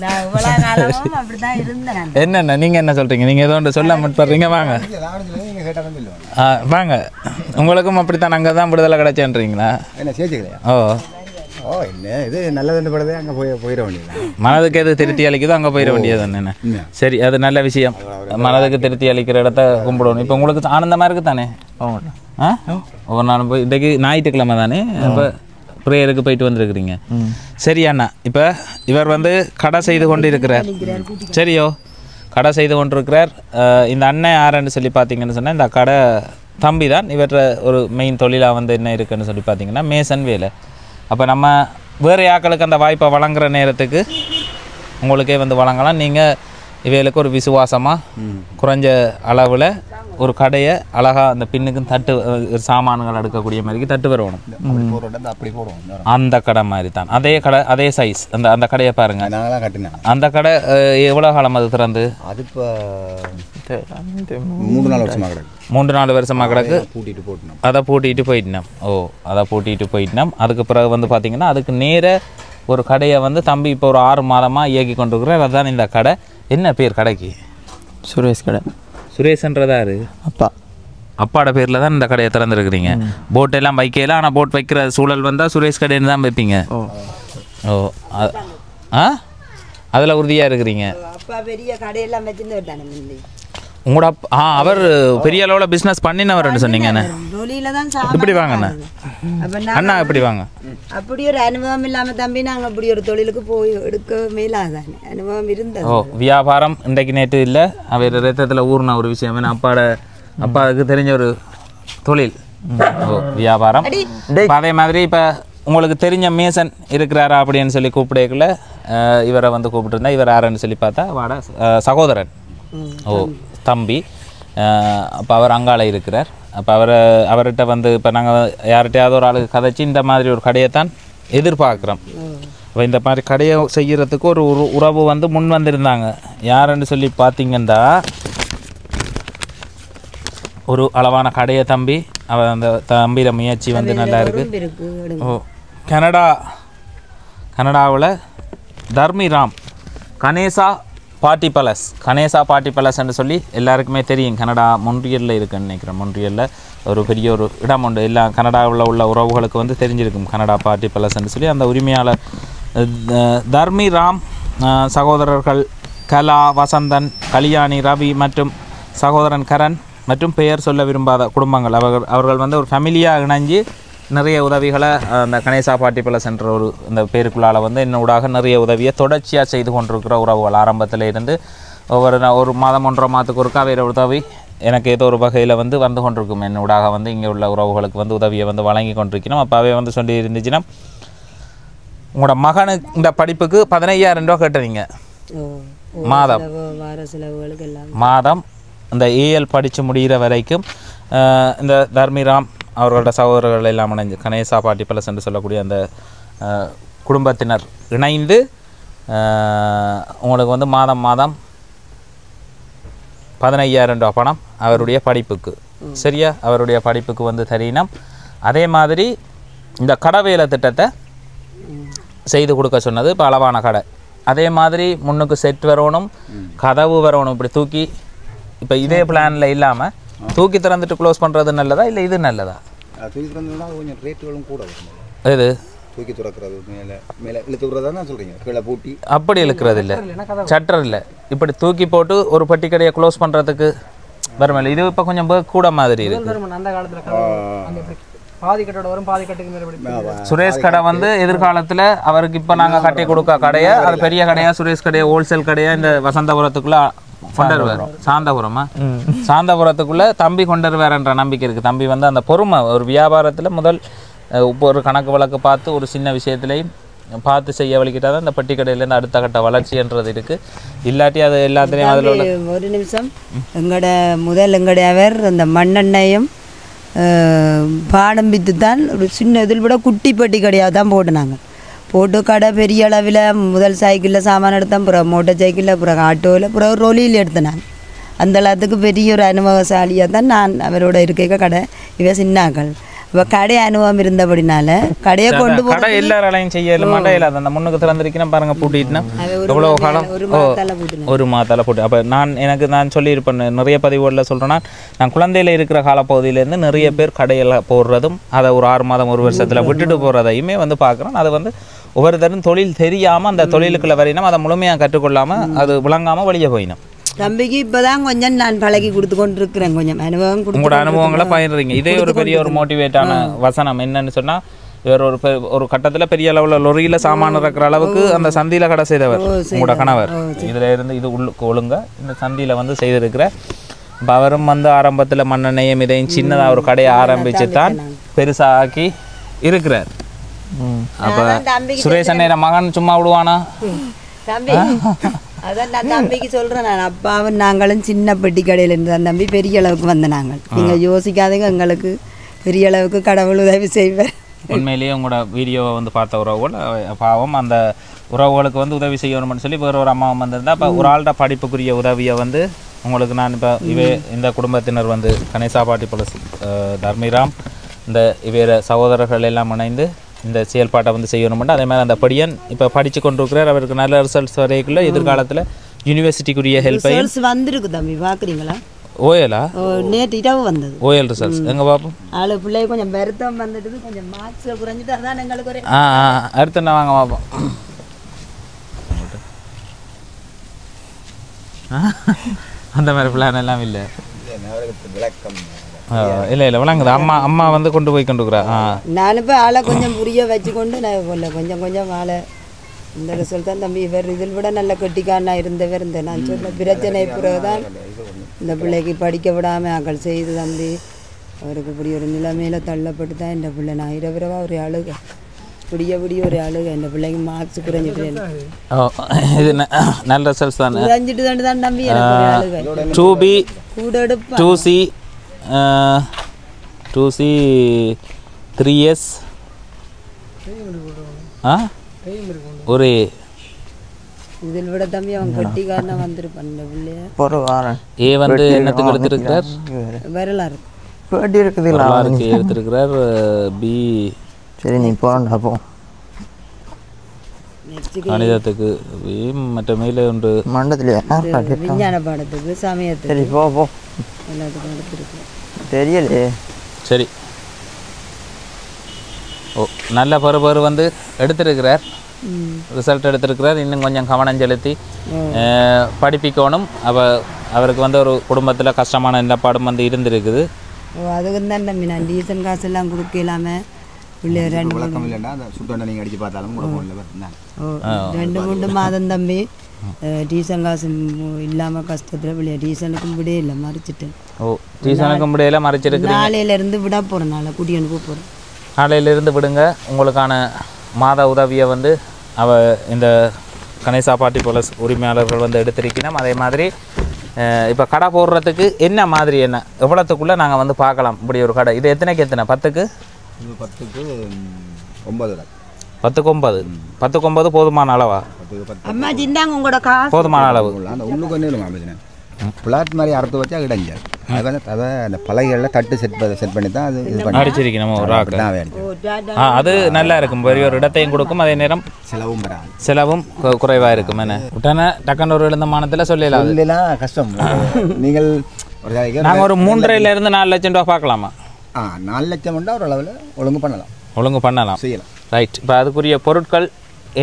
நான் இவ்வளோ காலமும் அப்படி தான் இருந்தேன். என்னென்ன நீங்கள் என்ன சொல்கிறீங்க? நீங்கள் ஏதோ ஒன்று சொல்ல மாட்டேறீங்க. வாங்க வாங்க, உங்களுக்கும் அப்படித்தான் அங்கே தான் விடுதலை கிடைச்சேன்றீங்களா? என்ன சேர்த்துக்கலையா? ஓ என்ன இது நல்லதுன்னு படுதே அங்கே போயிட வேண்டியது. மனதுக்கு எது திருப்தி அளிக்குதோ அங்கே போயிட வேண்டியது என்ன? சரி, அது நல்ல விஷயம். மனதுக்கு திருப்தி அளிக்கிற இடத்த கும்பிடணும். இப்போ உங்களுக்கு ஆனந்தமாக இருக்குது தானே? ஒவ்வொரு நாளும் போய் இன்றைக்கு ஞாயிற்றுக்கிழமை தானே, இப்போ ப்ரேயருக்கு போயிட்டு வந்துருக்குறீங்க. சரி அண்ணா, இப்போ இவர் கடை செய்து கொண்டு இருக்கிறார். சரியோ, கடை செய்து கொண்டிருக்கிறார். இந்த அண்ணன் யாருன்னு சொல்லி பார்த்தீங்கன்னு சொன்னால் இந்த கடை தம்பி தான். இவற்றை ஒரு மெயின் தொழிலாக என்ன இருக்குன்னு சொல்லி பார்த்தீங்கன்னா மேசன் வேலை. அப்போ நம்ம வேறு யாக்களுக்கு அந்த வாய்ப்பை வழங்குற நேரத்துக்கு உங்களுக்கே வழங்கலாம். நீங்கள் இவைகளுக்கு ஒரு விசுவாசமாக குறைஞ்ச அளவில் ஒரு கடையை அழகாக அந்த பின்னுக்கும் தட்டு சாமான்கள் அடுக்கக்கூடிய மாதிரிக்கு தட்டு வரணும். அப்படி போடுவோம். அந்த கடை மாதிரி தான், அதே கடை, அதே சைஸ். அந்த கடையை பாருங்கள். நாங்கள் தான் கட்டினேன். அந்த கடை எவ்வளோ காலம் அது திறந்து? அது இப்போ 3-4 வருஷமாக கிடக்கு. 3-4 வருஷமாக கிடக்கு. பூட்டிட்டு போட்டோம். அதை பூட்டிட்டு போயிட்டோம். அதை பூட்டிட்டு போயிட்டோம். அதுக்கு பிறகு பார்த்தீங்கன்னா அதுக்கு நேர ஒரு கடையை தம்பி இப்போ ஒரு 6 மாதமாக இயக்கி கொண்டிருக்கிறார். அதுதான் இந்த கடை. என்ன பேர் கடைக்கு? சுரேஷ் கடை. சுரேஷ்ன்றதாரு அப்பா. அப்பாவோட பேரில் தான் இந்த கடையை திறந்துருக்குறீங்க. போட்டெல்லாம் வைக்கலாம். ஆனால் போட் வைக்கிற சூழல் வந்தால் சுரேஷ் கடைன்னு தான் வைப்பீங்க. அதில் உறுதியாக இருக்கிறீங்க. அப்பா பெரிய கடையெல்லாம் வச்சுருந்தானே உங்களோட அவர் பெரிய அளவில் பிஸ்னஸ் பண்ணினவர்னு சொன்னீங்கண்ணே. இப்படி வாங்கண்ணா, அண்ணா இப்படி வாங்க. அப்படி ஒரு அனுபவம் இல்லாமல் தம்பி நாங்கள் அப்படி ஒரு தொழிலுக்கு போய் எடுக்க மேலாதானே அனுபவம் இருந்தது. வியாபாரம் இன்றைக்கு நேற்று இல்லை, அவர் ரத்தத்தில் ஊர்ன ஒரு விஷயம். ஏன்னா அப்பாவுக்கு தெரிஞ்ச ஒரு தொழில் வியாபாரம். அதே மாதிரி இப்போ உங்களுக்கு தெரிஞ்ச மேசன் இருக்கிறாரா அப்படின்னு சொல்லி கூப்பிடக்குள்ள இவரை கூப்பிட்டுருந்தா. இவர் யாருன்னு சொல்லி பார்த்தா வாட சகோதரன். தம்பி. அப்போ அவர் அங்காள இருக்கிறார். அப்போ அவர்கிட்ட இப்போ நாங்கள் யார்கிட்டையாவது ஒரு ஆளுக்கு கதைச்சி இந்த மாதிரி ஒரு கடையைத்தான் எதிர்பார்க்குறோம். இப்போ இந்த மாதிரி கடையை செய்கிறதுக்கு ஒரு உறவு முன் வந்திருந்தாங்க. யாருன்னு சொல்லி பார்த்தீங்கன்னா ஒரு அளவான கடையை தம்பி. அவர் அந்த தம்பியில முயற்சி நல்லா இருக்குது. கனடாவில் தர்மிராம் கணேசா பார்ட்டி பேலஸ்ன்னு சொல்லி எல்லாருக்குமே தெரியும். கனடா மொன்ட்ரியலில் இருக்குன்னு நினைக்கிறேன். மொன்ட்ரியலில் ஒரு பெரிய ஒரு இடம் உண்டு. எல்லாம் கனடாவில் உள்ள உறவுகளுக்கு தெரிஞ்சிருக்கும் கனடா பார்ட்டி பேலஸ்ன்னு சொல்லி. அந்த உரிமையாளர் தர்மிராம் சகோதரர்கள் கலா, வசந்தன், கல்யாணி, ரவி மற்றும் சகோதரன் கரண் மற்றும் பெயர் சொல்ல விரும்பாத குடும்பங்கள். அவர்கள் ஒரு ஃபேமிலியாக இணைஞ்சு நிறைய உதவிகளை அந்த கணேசா பார்ட்டி பேலஸ் என்ற ஒரு இந்த பேருக்குள்ளால் என்னோடாக நிறைய உதவியை தொடர்ச்சியாக செய்து கொண்டிருக்கிற உறவுகள். ஆரம்பத்தில் இருந்து ஒரு மாதம் 1.5 மாதத்துக்கு ஒருக்கா வேறு உதவி எனக்கு ஏதோ ஒரு வகையில் வந்து கொண்டிருக்கும். என்னோடாக இங்கே உள்ள உறவுகளுக்கு உதவியை வழங்கி கொண்டிருக்கணும். அப்போவே சொல்லி இருந்துச்சுன்னா உங்களோட மகனுக்கு இந்த படிப்புக்கு 15,000 ரூபா கேட்டீங்க மாதம். இந்த ஏஎல் படித்து முடிகிற வரைக்கும் இந்த தர்மிராம் அவர்களோட சகோதரர்கள் எல்லாம் இணைஞ்சு கணேசா பார்ட்டி பேலஸ் என்று சொல்லக்கூடிய அந்த குடும்பத்தினர் இணைந்து உங்களுக்கு மாதம் 15,000 ரூபா பணம் அவருடைய படிப்புக்கு. சரியா? அவருடைய படிப்புக்கு தரீனம். அதே மாதிரி இந்த கடை வேலை திட்டத்தை செய்து கொடுக்க சொன்னது இப்போ அளவான கடை. அதே மாதிரி முன்னுக்கு செட் வரணும், கதவு வரணும். இப்படி தூக்கி இப்போ இதே பிளானில் இல்லாமல் தூக்கி திறந்துட்டு க்ளோஸ் பண்ணுறது நல்லதா இல்லை இது நல்லதா? தூக்கி திறந்தா கொஞ்சம் ரேட்டுகளும் கூட வரும். இது தூக்கி திறக்கிறது மேலே இழுத்துக்கிறதா தான் சொல்கிறீங்க? கீழே பூட்டி அப்படி இழுக்கிறது இல்லை, சட்டர் இல்லை. இப்படி தூக்கி போட்டு ஒரு பெட்டி கடையை க்ளோஸ் பண்ணுறதுக்கு வருமில்ல. இது இப்போ கொஞ்சம் கூட மாதிரி இருக்குது. அந்த காலத்தில் பாதி கட்டோட வரும், பாதி கட்டுக்கு மேலே. சுரேஷ் கடை எதிர்காலத்தில் அவருக்கு இப்போ நாங்கள் கட்டி கொடுக்க கடையை அது பெரிய கடையாக சுரேஷ் கடையை ஹோல்சேல் கடையாக இந்த வசந்தபுரத்துக்குள்ளே கொண்டருவார் சாந்தபுரமா சாந்தபுரத்துக்குள்ளே தம்பி கொண்டருவார்ன்ற நம்பிக்கை இருக்குது. தம்பி வந்து அந்த பொறுமை ஒரு வியாபாரத்தில் முதல் ஒரு கணக்கு வழக்கு பார்த்து ஒரு சின்ன விஷயத்துலையும் பார்த்து செய்ய வலிக்கிட்டால் தான் இந்த பெட்டி கடையிலேருந்து அடுத்த கட்ட வளர்ச்சின்றது இருக்குது. இல்லாட்டி அது எல்லாத்துலேயும் அதில் உள்ள ஒரு நிமிஷம் எங்களுடைய அவர் அந்த மண்ணெண்ணையும் பாடம் வித்து தான் ஒரு சின்ன இதில் விட குட்டி பெட்டி கடையாக தான் போட்டுனாங்க. போட்டு கடை பெரிய அளவில் முதல் சைக்கிளில் சாமான் எடுத்தேன், அப்புறம் மோட்டர் சைக்கிளில், அப்புறம் ஆட்டோவில், அப்புறம் ரொலியில் எடுத்தேன். அந்த எல்லாத்துக்கு பெரிய ஒரு அனுபவசாலியாக தான் நான் அவரோட இருக்க கடை இவ சின்னாக்கள். இப்போ கடை அனுபவம் இருந்தபடினால கடையை கொண்டு கடை எல்லாராலையும் செய்யல மாட்டேன். அந்த முன்னுக்கு திறந்திருக்கேன் பாருங்க, பூட்டிட்டுனா எவ்வளோ காலம் ஒரு மாதத்தால் போட்டு. அப்போ நான் சொல்லியிருப்பேன் நிறைய பதிவுகளில் சொல்கிறேன்னா, நான் குழந்தையில் இருக்கிற காலப்பகுதியிலேருந்து நிறைய பேர் கடையில் போடுறதும் அதை ஒரு 6 மாதம் 1 வருஷத்தில் விட்டுட்டு போகிறதையுமே வந்து பார்க்குறேன். அது வந்து ஒவ்வொருத்தரும் தொழில் தெரியாமல் அந்த தொழிலுக்குள்ள வரையினோம், அதை முழுமையாக கற்றுக்கொள்ளாமல் அது விளங்காமல் வெளியே போயினோம். தம்பிக்கு இப்போதான் கொஞ்சம் நான் பழகி கொடுத்து கொண்டு இருக்கிறேன், கொஞ்சம் அனுபவம் உங்களோட அனுபவங்களை பகிர்றீங்க. இதே ஒரு பெரிய ஒரு மோட்டிவேட்டான வசனம் என்னன்னு சொன்னால், இவர் ஒரு கட்டத்தில் பெரிய அளவில் லொரியில் சாமான் இறக்குற அளவுக்கு அந்த சந்தியில் கடை செய்தவர் உங்களோட கணவர். இதில் இருந்து இது உள்ளுக்கு ஒழுங்க இந்த சந்தியில் வந்து செய்திருக்கிற. இப்போ அவரும் வந்து ஆரம்பத்தில் மண்ணெண்ணையும் இதையும் சின்னதாக ஒரு கடையை ஆரம்பித்து தான் பெருசாக ஆக்கி இருக்கிறார். அப்போ சுரேஷ் அண்ணே மகன் சும்மா விடுவானா? தம்பி அதான் நான் தம்பிக்கு சொல்கிறேன், நான் அப்பாவும் நாங்களும் சின்ன பெட்டி கடையில் இருந்து அந்த தம்பி பெரிய அளவுக்கு வந்த நாங்கள். நீங்கள் யோசிக்காதீங்க, எங்களுக்கு பெரிய அளவுக்கு கடவுள் உதவி செய்வார். உண்மையிலேயே உங்களோட வீடியோவை வந்து பார்த்த உறவுகள் பாவம் அந்த உறவுகளுக்கு வந்து உதவி செய்யணும்னு சொல்லி வேறு ஒரு அம்மாவும் வந்திருந்தா. இப்போ ஒரு ஆள்கிட்ட படிப்புக்குரிய உதவியை வந்து உங்களுக்கு நான் இப்போ இந்த குடும்பத்தினர் வந்து கணேசா பாட்டி போல தர்மிராம் இந்த இவர சகோதரர்கள் எல்லாம் இணைந்து இந்த செயல்பாட்டை வந்து செய்யணும்னா, அதே மாதிரி அந்த படியன் இப்போ படித்து கொண்டு இருக்கிறார். அவருக்கு நல்ல ரிசல்ட்ஸ் வரைக்குள்ள எதிர்காலத்தில் யூனிவர்சிட்டிக்குரிய ஹெல்ப்பையும் வந்துருக்கு தம்பி, பார்க்குறீங்களா? ஓயலா நேற்று இரவு வந்தது ஓஎல் ரிசல்ட்ஸ் எங்கே பார்ப்போம். ஆளு பிள்ளை கொஞ்சம் வருத்தம் வந்துட்டு கொஞ்சம் மார்க்ஸ் குறைஞ்சிட்டு அதான் எங்களுக்கு ஒரு அடுத்து என்ன வாங்க பார்ப்போம். அந்த மாதிரி பிளான் எல்லாம் இல்லை. இல்லை விளங்குது. அம்மா வந்து கொண்டு போய் கொண்டுக்கிறா. நான் இப்போ ஆளை கொஞ்சம் புரிய வச்சுக்கொண்டு நான் கொஞ்சம் ஆளை இந்த ரிசல்ட் தான் தம்பி. இவர் இதில் விட நல்ல கெட்டிக்காரனா இருந்தவர். இந்த நான் சொன்ன பிரச்சனை பிறகுதான் இந்த பிள்ளைக்கு படிக்க விடாமல் ஆக்கள் செய்து தம்பி அவருக்கு இப்படி ஒரு நிலைமையில் தள்ளப்பட்டு தான் இந்த பிள்ளை நான் இரவிரவா ஒரு அழுக விடிய ஒரு அழுக. இந்த பிள்ளைக்கு மார்க்ஸ் குறைஞ்சிட்டு இது நல்ல ரிசல்ட்ஸ் தானே குறைஞ்சிட்டு தான் தம்பி எனக்கு ஒரு அழுக. 2B கூட எடுப்பேன் 2C 3S ஒரு இதில் விட தம்பி அவன் கட்டிக்காரனா வந்திருப்பான் இந்த பிள்ளைய. ஏ வந்து என்னத்துக்கு எடுத்திருக்கிறார்? வரலாறு எடுத்திருக்கிறார். பி சரி நீ போறா போ. கணிதத்துக்கு மற்ற மேலே உண்டு மண்டலத்திலே விஞ்ஞான பாடத்துக்கு சமயத்துக்கு சரி போ எல்லாத்துக்கும் எடுத்திருக்கு தெரியலையே. சரி ஓ நல்ல பருபரு வந்து எடுத்திருக்கிறார், ரிசல்ட் எடுத்திருக்கிறார். இன்னும் கொஞ்சம் கவனம் செலுத்தி படிப்பிக்கணும். அவருக்கு வந்து ஒரு குடும்பத்தில் கஷ்டமான நிலப்பாடும் வந்து இருந்திருக்குது. அதுக்கு தான் தம்பி நான் டீசன் காசு எல்லாம் கொடுக்கலாம பிள்ளை 2-3 மாதம் தம்பி டீசன் காசு இல்லாமல் கஷ்டத்தில் பிள்ளைய டீசனுக்கும் விடே இல்லை மறைச்சிட்டேன். ஓ டீசனுக்கும் விடையில மறைச்சிருக்கு. நாளையிலேருந்து விட போகிறேன், நாளை கூட்டி அனுப்ப போகிறேன். நாளையிலிருந்து விடுங்க. உங்களுக்கான மாத உதவியை வந்து இந்த கணேசா பாட்டி போல உரிமையாளர்கள் வந்து எடுத்திருக்கணும். அதே மாதிரி இப்போ கடை போடுறதுக்கு என்ன மாதிரி என்ன எவ்வளோத்துக்குள்ளே நாங்கள் வந்து பார்க்கலாம் இப்படி ஒரு கடை? இது எத்தனைக்கு எத்தனை? 10க்கு 9 10க்கு 9 போதுமான அளவா? அம்மா சிந்தாங்க உங்களோட காசு போதுமான அளவு. அந்த உள்ளுக்கு வந்து பிளாட் மாதிரி அறுத்து வச்சா கிடைஞ்ச அதை அந்த பலகைகளில் தட்டு செட் பண்ணி தான் அது இது பண்ணி அடிச்சிருக்கணும் ஒரு ஆக்கு. அது நல்லா இருக்கும், பெரிய ஒரு இடத்தையும் கொடுக்கும், அதே நேரம் செலவும் குறைவாக இருக்கும். என்ன உடனே டக்குன்னு ஒரு எழுந்தமானத்தில் சொல்லலாம் கஷ்டம். நீங்கள் நாங்கள் ஒரு 3.5 4 லட்சம் ரூபா பார்க்கலாமா? 4 லட்சம் ஒரு அளவில் ஒழுங்கு பண்ணலாம் செய்யலாம். ரைட். இப்போ அதுக்குரிய பொருட்கள்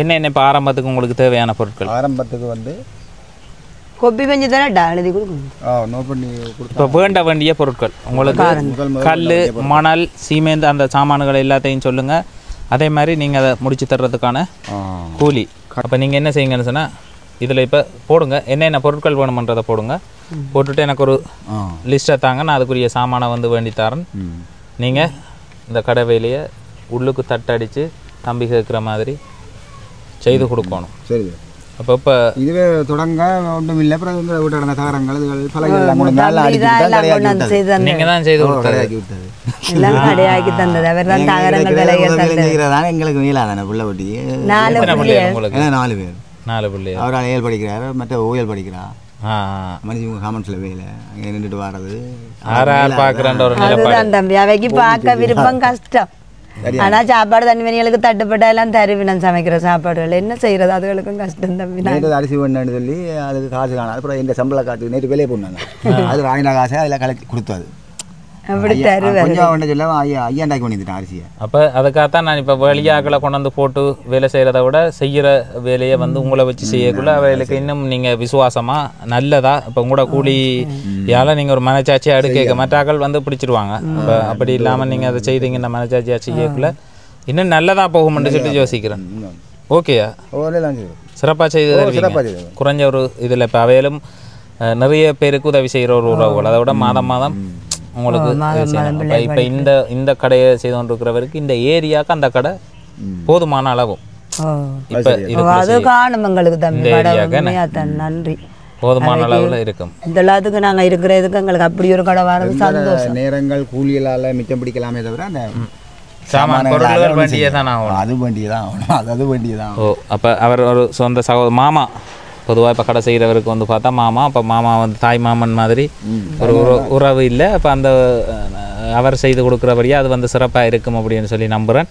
என்ன? இப்போ ஆரம்பத்துக்கு உங்களுக்கு தேவையான பொருட்கள் ஆரம்பத்துக்கு வந்து கொப்பி பஞ்சு தானே எழுதி கொடுக்கணும். நோட் பண்ணி இப்போ வேண்டிய பொருட்கள் உங்களுக்கு கல், மணல், சீமேந்து அந்த சாமான்கள் எல்லாத்தையும் சொல்லுங்கள். அதே மாதிரி நீங்கள் அதை முடிச்சு தர்றதுக்கான கூலி. அப்போ நீங்கள் என்ன செய்யுங்கன்னு சொன்னால் இதில் இப்போ போடுங்க, என்னென்ன பொருட்கள் வேணுமன்றதை போடுங்க. போட்டுட்டு எனக்கு ஒரு லிஸ்ட்டை தாங்க, நான் அதுக்குரிய சாமானை வந்து வேண்டி தரேன். நீங்கள் இந்த கடை வேலையை உள்ளுக்கு தட்டடித்து தம்பி கேட்குற மாதிரி செய்து கொடுக்கணும். சரி. அப்போ இப்போ இதுவே தொடங்க ஒன்றும் இல்லை. அப்புறம் வீட்டு நடந்த தகரங்கள் இதுகள் பலகைகள் எல்லாம் கொண்டு நீங்கள் தான் செய்து கடையாக்கி விட்டது. எல்லாம் கடையாக்கி தந்தது அவர் தான் தகரங்கள் விலைகள் செய்கிறதான எங்களுக்கு மீளாதானே பிள்ளை ஒட்டி. 4 பிள்ளைகள் உங்களுக்கு 4 பேர். 4 பிள்ளைகள். அவர் AL படிக்கிறார், மற்ற OL படிக்கிறா. ஆ மனுஷங்க காமெண்ட்ஸில் வேலை அங்கே நின்றுட்டு வர்றது யார் பார்க்குறேன்ற ஒரு அதுதான் தம்பி அவைக்கு பார்க்க விருப்பம் கஷ்டம். ஆனா சாப்பாடு தண்ணி மணிகளுக்கு தட்டுப்பட்டா எல்லாம் தருவினம் சமைக்கிற சாப்பாடுகள் என்ன செய்யறது அதுகளுக்கும் கஷ்டம் தம்பி. நேற்று அரிசி வேணுன்னு சொல்லி அதுக்கு காசு காணாது. அப்புறம் எங்கள் சம்பள காசு நேற்று வேலையை போனாங்க. அது வாங்கின காசை அதில் கலெக்ட் கொடுத்தாது. அப்படி தருவாரு. கொஞ்சம் வேண்ட சொல்ல ஐயாண்டாக்கி பண்ணிட்டேன் அரிசியை. அப்போ அதுக்காகத்தான் நான் இப்போ வெளியாக்களை கொண்டு வந்து போட்டு வேலை செய்கிறத விட செய்கிற வேலையை வந்து உங்களை வச்சு செய்யக்குள்ள அவைகளுக்கு இன்னும் நீங்கள் விசுவாசமாக நல்லதா இப்போ உங்களோட கூலியால் நீங்கள் ஒரு மனச்சாட்சியாக எடுக்க மற்றாக்கள் வந்து பிடிச்சிருவாங்க. இப்போ அப்படி இல்லாமல் நீங்கள் அதை செய்தீங்க இந்த மனச்சாட்சியாக செய்யக்குள்ள இன்னும் நல்லதாக போகும்னு சொல்லிட்டு யோசிக்கிறேன். ஓகேயா? சிறப்பாக செய்து தருவீங்க. குறைஞ்ச ஒரு இதில் இப்போ அவையிலும் நிறைய பேருக்கு உதவி செய்கிற ஒரு உறவுகள், அதை விட மாதம் மாதம் உங்களுக்கு இப்போ இந்த கடையை செய்து கொண்டிருக்கிறவருக்கு இந்த ஏரியாவுக்கு அந்த கடை போதுமான அளவும் இப்போ நன்றி போதுமான அளவில் இருக்கும். இந்த எல்லாத்துக்கும் நாங்கள் இருக்கிறதுக்கு எங்களுக்கு அப்படி ஒரு கடை வரது சந்தோஷம். நேரங்கள் கூலிகளால் மிச்சம் பிடிக்கலாமே தவிர அந்த சாமான் பொருட்கள் வேண்டியே தான் ஆகணும். அது வேண்டியதான் ஆகணும். அது வேண்டியதான். ஓ அப்போ அவர் ஒரு சொந்த மாமா பொதுவாக இப்போ கடை செய்கிறவருக்கு வந்து பார்த்தா மாமா, அப்போ மாமா வந்து தாய் மாமன் மாதிரி ஒரு உறவு இல்லை. அப்போ அந்த அவர் செய்து கொடுக்குறபடியாக அது வந்து சிறப்பாக இருக்கும் அப்படின்னு சொல்லி நம்புகிறேன்.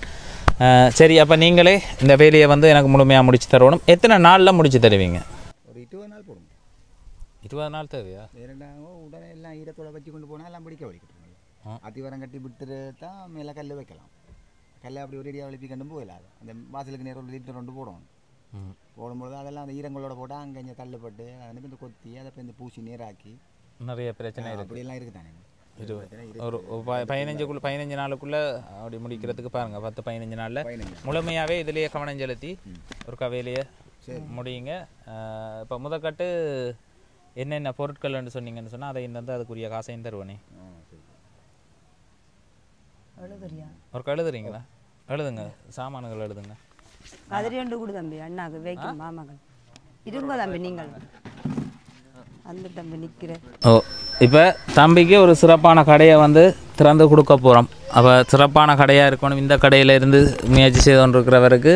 சரி, அப்போ நீங்களே இந்த வேலையை வந்து எனக்கு முழுமையாக முடிச்சு தரணும். எத்தனை நாளில் முடிச்சு தருவீங்க? ஒரு 20 நாள் போடும். 20 நாள் தேவையா? உடனே எல்லாம் ஈரத்தோட வச்சு கொண்டு போனால் எல்லாம் பிடிக்க வலிக்கிட்டு அத்திவரம் கட்டி விட்டுட்டு தான் மேலே கல் வைக்கலாம். கல்லை அப்படி ஒரு அடியாக வலிப்பி கண்டும் போயிடாது. அந்த வாசலுக்கு நேரம் 1 லிட்டர் 2 போடணும். போடும்போது அதெல்லாம் அந்த ஈரங்களோட போட்டால் அங்கே இங்கே தள்ளுப்பட்டு அதை இந்த கொத்தி அதை இப்போ இந்த பூசி நீராக்கி நிறைய பிரச்சனை இருக்குது. அப்படியெல்லாம் இருக்குதானே. ஒரு 15 நாளுக்குள்ளே அப்படி முடிக்கிறதுக்கு பாருங்கள். 10-15 நாளில் முழுமையாகவே இதுலேயே கவனம் செலுத்தி ஒரு கவையிலேயே முடியுங்க. இப்போ முதற்கட்டு என்னென்ன பொருட்கள்னு சொன்னீங்கன்னு சொன்னால் அதை இந்த அதுக்குரிய காசையும் தருவனே. ஒரு எழுதுறீங்களா? எழுதுங்க, சாமான்கள் எழுதுங்க. கதிரி ஒன்று கொடு தம்பி, அண்ணாக்கு வைக்கும் மாமகள் இருங்க தம்பி. நீங்கள் அந்த தம்பி நிற்கிற. ஓ இப்போ தம்பிக்கு ஒரு சிறப்பான கடையை வந்து திறந்து கொடுக்க போகிறோம். அப்போ சிறப்பான கடையாக இருக்கணும். இந்த கடையிலேருந்து முயற்சி செய்து கொண்டிருக்கிறவருக்கு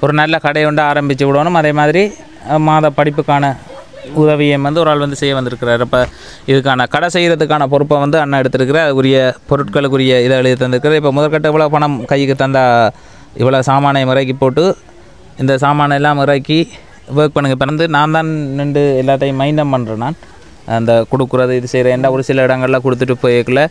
ஒரு நல்ல கடையை ஒன்று ஆரம்பித்து விடணும். அதே மாதிரி மாத படிப்புக்கான உதவியை வந்து ஒரு ஆள் வந்து செய்ய வந்திருக்கிறார். இப்போ இதுக்கான கடை செய்கிறதுக்கான பொறுப்பை வந்து அண்ணா எடுத்துருக்கிறார். அதுக்குரிய பொருட்களுக்குரிய இதை எழுதி தந்திருக்கிறார். இப்போ முதற்கட்ட இவ்வளோ பணம் கைக்கு தந்தால் இவ்வளோ சாமானை இறக்கி போட்டு இந்த சாமானை எல்லாம் இறக்கி ஒர்க் பண்ணுங்க. இப்போ வந்து நான் தான் நின்று எல்லாத்தையும் மைண்டம் பண்ணுறேன். நான் அந்த கொடுக்குறது இது செய்கிறேன். ஒரு சில இடங்களில் கொடுத்துட்டு போய்க்குள்ள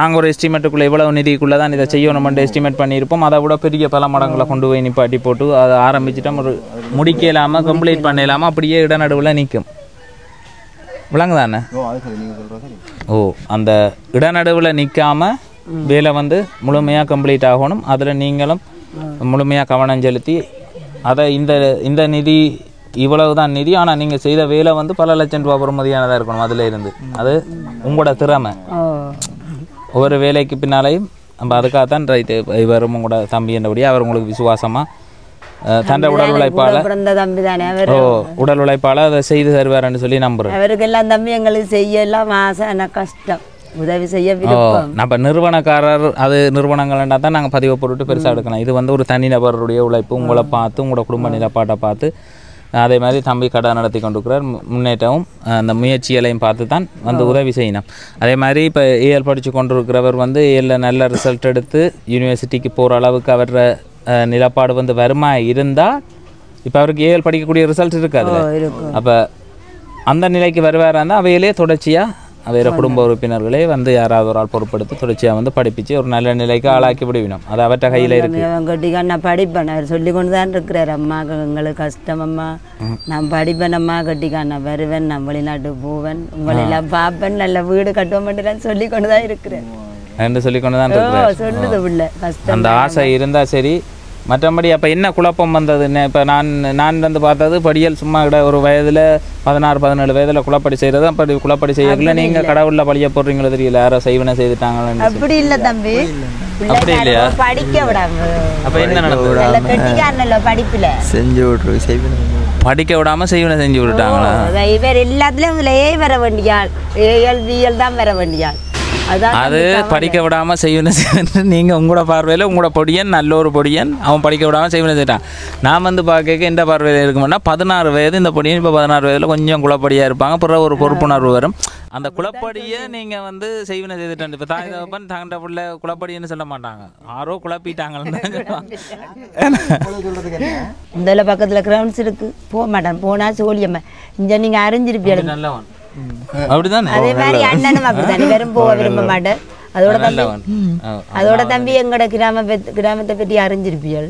நாங்கள் ஒரு எஸ்டிமேட்டுக்குள்ளே இவ்வளோ நிதிக்குள்ளே தான் இதை செய்யணுமென்று எஸ்டிமேட் பண்ணியிருப்போம். அதை விட பெரிய பல மடங்களை கொண்டு போய் நிப்பாட்டி போட்டு அதை ஆரம்பிச்சிட்டோம். ஒரு முடிக்க இல்லாமல் கம்ப்ளீட் பண்ண இல்லாமல் அப்படியே இடநடுவில் நிற்கும். விளங்குதானே? ஓ அந்த இடநடுவில் நிற்காமல் வேலை வந்து முழுமையாக கம்ப்ளீட் ஆகணும். அதில் நீங்களும் முழுமையாக கவனம் செலுத்தி அதை இந்த நிதி இவ்வளவு தான் நிதி, ஆனால் நீங்கள் செய்த வேலை வந்து பல லட்சம் ரூபா பெறுமதியானதாக இருக்கணும். அதில் இருந்து அது உங்களோட திறமை. ஒவ்வொரு வேலைக்கு பின்னாலையும் நம்ம அதுக்காகத்தான் ரைட்டு இவரும் உங்களோட தம்பி என்றபடியே அவர் உங்களுக்கு விசுவாசமாக தண்டை உடல் உழைப்பால் அதை செய்து தருவார்னு சொல்லி நம்புகிறேன். அவருக்கு எல்லாம் தம்பி எங்களுக்கு செய்யலாம் ஆசை, ஆனால் கஷ்டம் உதவி செய்ய விருப்பம். நம்ம நிறுவனக்காரர் அது நிறுவனங்கள்னா தான் நாங்கள் பதிவை போட்டு பெருசாக எடுக்கலாம். இது வந்து ஒரு தனிநபருடைய உழைப்பு. உங்களை பார்த்து உங்களோட குடும்ப நிலப்பாட்டை பார்த்து அதே மாதிரி தம்பி கடை நடத்தி கொண்டிருக்கிறார். முன்னேற்றமும் அந்த முயற்சிகளையும் பார்த்து தான் வந்து உதவி செய்யணும். அதே மாதிரி இப்போ ஏஎல் படித்து கொண்டிருக்கிறவர் வந்து ஏஎல்ல நல்ல ரிசல்ட் எடுத்து யூனிவர்சிட்டிக்கு போகிற அளவுக்கு அவர் நிலப்பாடு வந்து வருமா இருந்தால் இப்போ அவருக்கு ஏஎல் படிக்கக்கூடிய ரிசல்ட் இருக்காது. அப்போ அந்த நிலைக்கு வருவாராக இருந்தால் அவையிலே தொடர்ச்சியாக வேறு குடும்ப உறுப்பினர்களே வந்து யாராவது ஒரு ஆள் பொறுப்படுத்தி தொடர்ச்சியாக வந்து படிப்பிச்சு ஒரு நல்ல நிலைக்கு ஆளாக்கி விடுவினோம். அது அவற்ற கையில் இருக்கு. கட்டிக்கா நான் படிப்பேன் அவர் சொல்லி கொண்டு தான் இருக்கிறார். அம்மாவுக்கு எங்களுக்கு கஷ்டம் அம்மா, நான் படிப்பேன் அம்மா, கட்டிக்கா நான் வருவேன், நான் வெளிநாட்டு போவேன், உங்களெல்லாம் பார்ப்பேன், நல்ல வீடு கட்டுவோம் மட்டும் சொல்லி கொண்டு தான் இருக்கிறேன் என்று சொல்லி கொண்டு தான் இருக்கிறேன். சொல்லுது பிள்ளை கஷ்டம். அந்த ஆசை இருந்தால் சரி, மற்றபடி அப்போ என்ன குழப்பம் வந்ததுன்னு இப்போ நான் வந்து பார்த்தது படியல் சும்மா கிட்ட ஒரு வயதில் 16-17 வயதில் குழப்படி செய்கிறது. அப்படி குழப்படி செய்யல நீங்கள் கடவுளில் பழிய போடுறீங்களோ தெரியல, யாரோ செய்வனை செய்துட்டாங்கன்னு. அப்படி இல்லை தம்பி, அப்படி இல்லையா? படிக்க விடாம அப்போ என்ன நடந்தது? கெட்டிக்காரனல்ல படிப்பில் செஞ்சு விட்ரு செய்வனை படிக்க விடாமல் செய்வனை செஞ்சு விட்டுட்டாங்களா? இவர் எல்லாத்துலேயும் இதில் ஏ வர வேண்டியாள், ஏஎல் பிஎல் தான் வர வேண்டியாள். அது படிக்க விடாமல் செய்வனை செய்வது. நீங்கள் உங்களோட பார்வையில் உங்களோட பொடியன் நல்ல ஒரு பொடியன், அவன் படிக்க விடாமல் செய்வனை செய்யட்டான். நான் வந்து பார்க்க எந்த பார்வையில் இருக்குமென்னா 16 வயது இந்த பொடியன், இப்போ 16 வயதில் கொஞ்சம் குழப்படியாக இருப்பாங்க. பிறகு ஒரு பொறுப்புணர்வு வரும். அந்த குழப்படியை நீங்கள் வந்து செய்வனை செய்துட்டாங்க. இப்போ தாய் தகப்பன் தகண்ட பிள்ளை குழப்படின்னு சொல்ல மாட்டாங்க, யாரோ குழப்பிட்டாங்கன்னு. இந்த பக்கத்தில் கிரவுண்ட்ஸ் இருக்குது, போக மாட்டான். போனால் சோழியம்மா இங்கே நீங்கள் அறிஞ்சிருப்பீங்க நல்லவன் அப்படிதானே. அதே மாதிரி அண்ணனும் அப்படித்தானே, வெறும் போக விரும்ப மாட்டேன். அதோட தம்பி எங்களோட கிராமத்தை பற்றி அறிஞ்சிருப்பியல்.